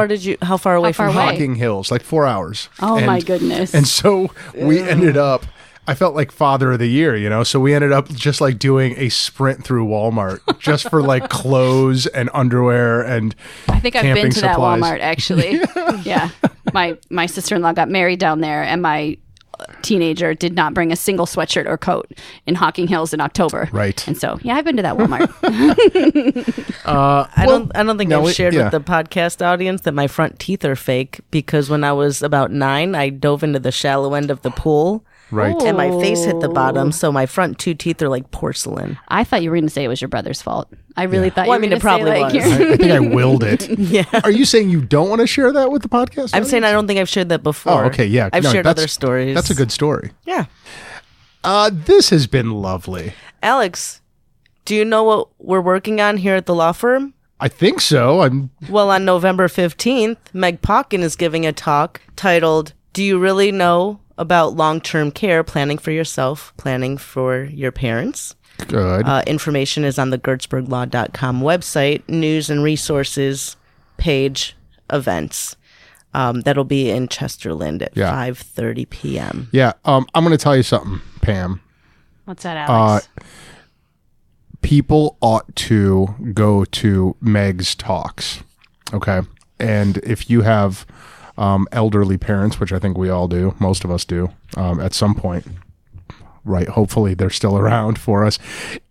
far away from home? Hocking Hills, 4 hours. Oh, my goodness. And so we ended up, I felt like father of the year, so we ended up just doing a sprint through Walmart just for clothes and underwear and I think I've been to that supplies. Walmart, actually. Yeah. my sister-in-law got married down there, and my teenager did not bring a single sweatshirt or coat in Hocking Hills in October. Right. And so, yeah, I've been to that Walmart. I don't think I've shared with the podcast audience that my front teeth are fake, because when I was about 9, I dove into the shallow end of the pool. Right. And my face hit the bottom, so my front 2 teeth are like porcelain. I thought you were going to say it was your brother's fault. I really thought you were going to it probably say, was. I think I willed it. Yeah. Are you saying you don't want to share that with the podcast? I'm saying I don't think I've shared that before. Oh, okay, yeah. I've shared other stories. That's a good story. Yeah. This has been lovely. Alex, do you know what we're working on here at the law firm? I think so. Well, on November 15th, Meg Pocken is giving a talk titled, Do You Really Know About Long-Term Care, Planning for Yourself, Planning for Your Parents? Good. Information is on the GertzbergLaw.com website, news and resources page, events. That'll be in Chesterland at 5:30 p.m. Yeah. I'm going to tell you something, Pam. What's that, Alex? People ought to go to Meg's talks. Okay. And if you have elderly parents, which I think we all do, most of us do, at some point, right? Hopefully they're still around for us.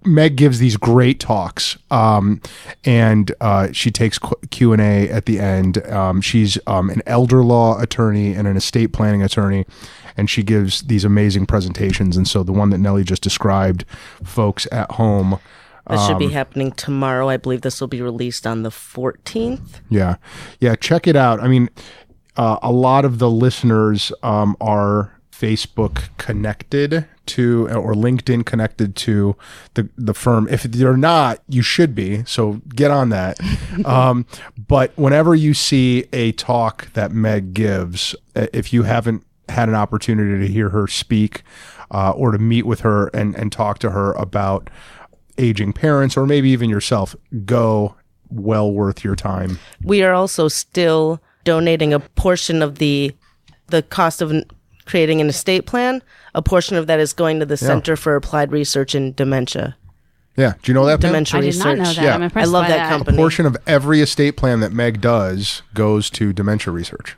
Meg gives these great talks, and she takes Q&A at the end. She's an elder law attorney and an estate planning attorney, and she gives these amazing presentations. And so the one that Nelly just described, folks at home, This should be happening tomorrow. I believe this will be released on the 14th. Yeah. Check it out. I mean, a lot of the listeners are Facebook connected to, or LinkedIn connected to the firm. If they're not, you should be. So get on that. But whenever you see a talk that Meg gives, if you haven't had an opportunity to hear her speak or to meet with her and talk to her about aging parents, or maybe even yourself, go. Well worth your time. We are also still donating a portion of the cost of creating an estate plan. A portion of that is going to the Center for Applied Research in Dementia. Yeah. Do you know that, Pam? Dementia I did Research. not know that. Yeah. I'm impressed I love by that company. A portion of every estate plan that Meg does goes to dementia research.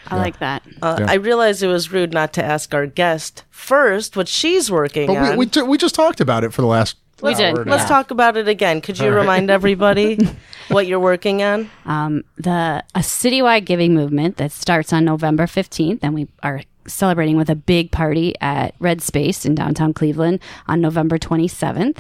I like that. I realized it was rude not to ask our guest first what she's working on. But we just talked about it for the last We did. hour and a Let's half. talk about it again. Could you remind everybody what you're working on? A citywide giving movement that starts on November 15th, and we are celebrating with a big party at Red Space in downtown Cleveland on November 27th.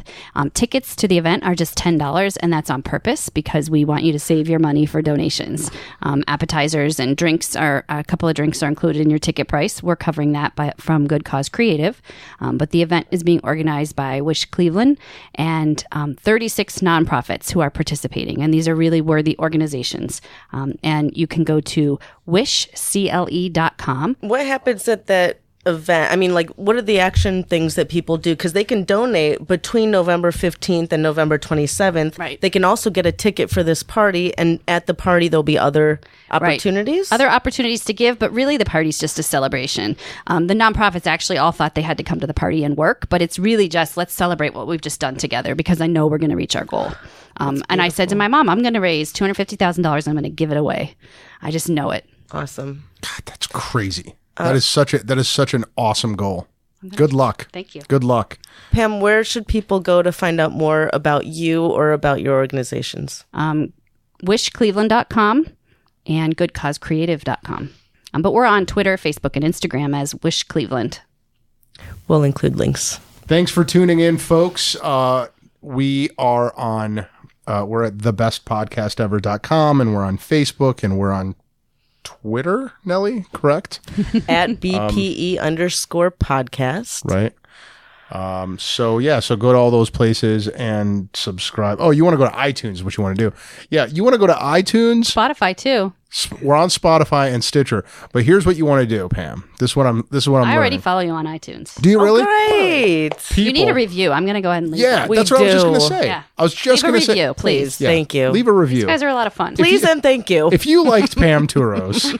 Tickets to the event are just $10, and that's on purpose because we want you to save your money for donations. Appetizers and drinks a couple of drinks are included in your ticket price. We're covering that from Good Cause Creative. But the event is being organized by Wish Cleveland and 36 nonprofits who are participating. And these are really worthy organizations. And you can go to wishcle.com. What happens at that event? I mean, like, what are the action things that people do? Because they can donate between November 15th and November 27th. Right. They can also get a ticket for this party, and at the party, there'll be other opportunities. Other opportunities to give, but really the party's just a celebration. The nonprofits actually all thought they had to come to the party and work, but it's really just let's celebrate what we've just done together because I know we're going to reach our goal. And I said to my mom, I'm going to raise $250,000. I'm going to give it away. I just know it. Awesome. God, that's crazy. That is such an awesome goal. Good luck. Thank you. Good luck. Pam, where should people go to find out more about you or about your organizations? Wishcleveland.com and goodcausecreative.com. But we're on Twitter, Facebook, and Instagram as Wish Cleveland. We'll include links. Thanks for tuning in, folks. We are on, we're at thebestpodcastever.com, and we're on Facebook, and we're on Twitter, Nelly, correct? At BPE_podcast. Right. So go to all those places and subscribe. Oh, you want to go to iTunes, is what you want to do. Yeah, you want to go to iTunes. Spotify, too. We're on Spotify and Stitcher. But here's what you want to do, Pam. This is what I'm I already learning. follow you on iTunes. Do you really? Great. You need a review. I'm going to go ahead and leave Yeah, that. that's what I was just do. going to say. Yeah. I was just Leave a going to say. review, please. Yeah. Thank you. Leave a review. You guys are a lot of fun. Please and thank you. If you liked Pam Turos,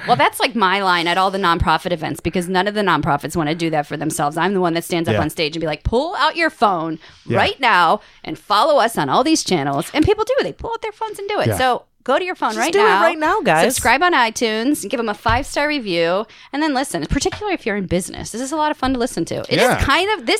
Well, that's like my line at all the nonprofit events because none of the nonprofits want to do that for themselves. I'm the one that stands up Yeah. on stage and be like, pull out your phone Yeah. right now and follow us on all these channels. And people do. They pull out their phones and do it. Yeah. So Go to your phone Just right do now. it right now, guys. Subscribe on iTunes. Give them a 5-star review, and then listen. Particularly if you're in business, this is a lot of fun to listen to. This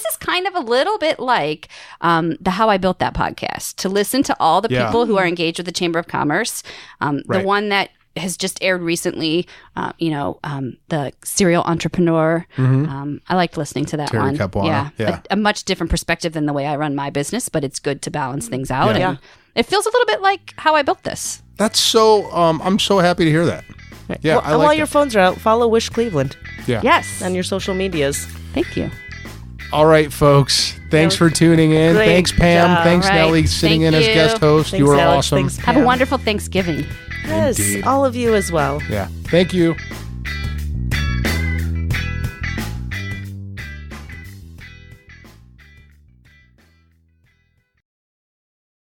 is kind of a little bit like the How I Built That podcast. To listen to all the people who are engaged with the Chamber of Commerce. The one that has just aired recently, the serial entrepreneur. I liked listening to that Terry one. Capuano. Yeah. A much different perspective than the way I run my business, but it's good to balance things out. And it feels a little bit like how I built this. That's so. I'm so happy to hear that. Yeah, Well, I like while that. your phones are out, follow Wish Cleveland Yeah. Yes. on your social medias. Thank you. All right, folks. Thanks for tuning in. great Thanks, Pam. job. Thanks, All right. Nelly, sitting Thank in as you. guest host. You Thanks, were Alex. awesome. Thanks, Have a Pam. wonderful Thanksgiving. Yes, Indeed. all of you as well. Yeah. Thank you.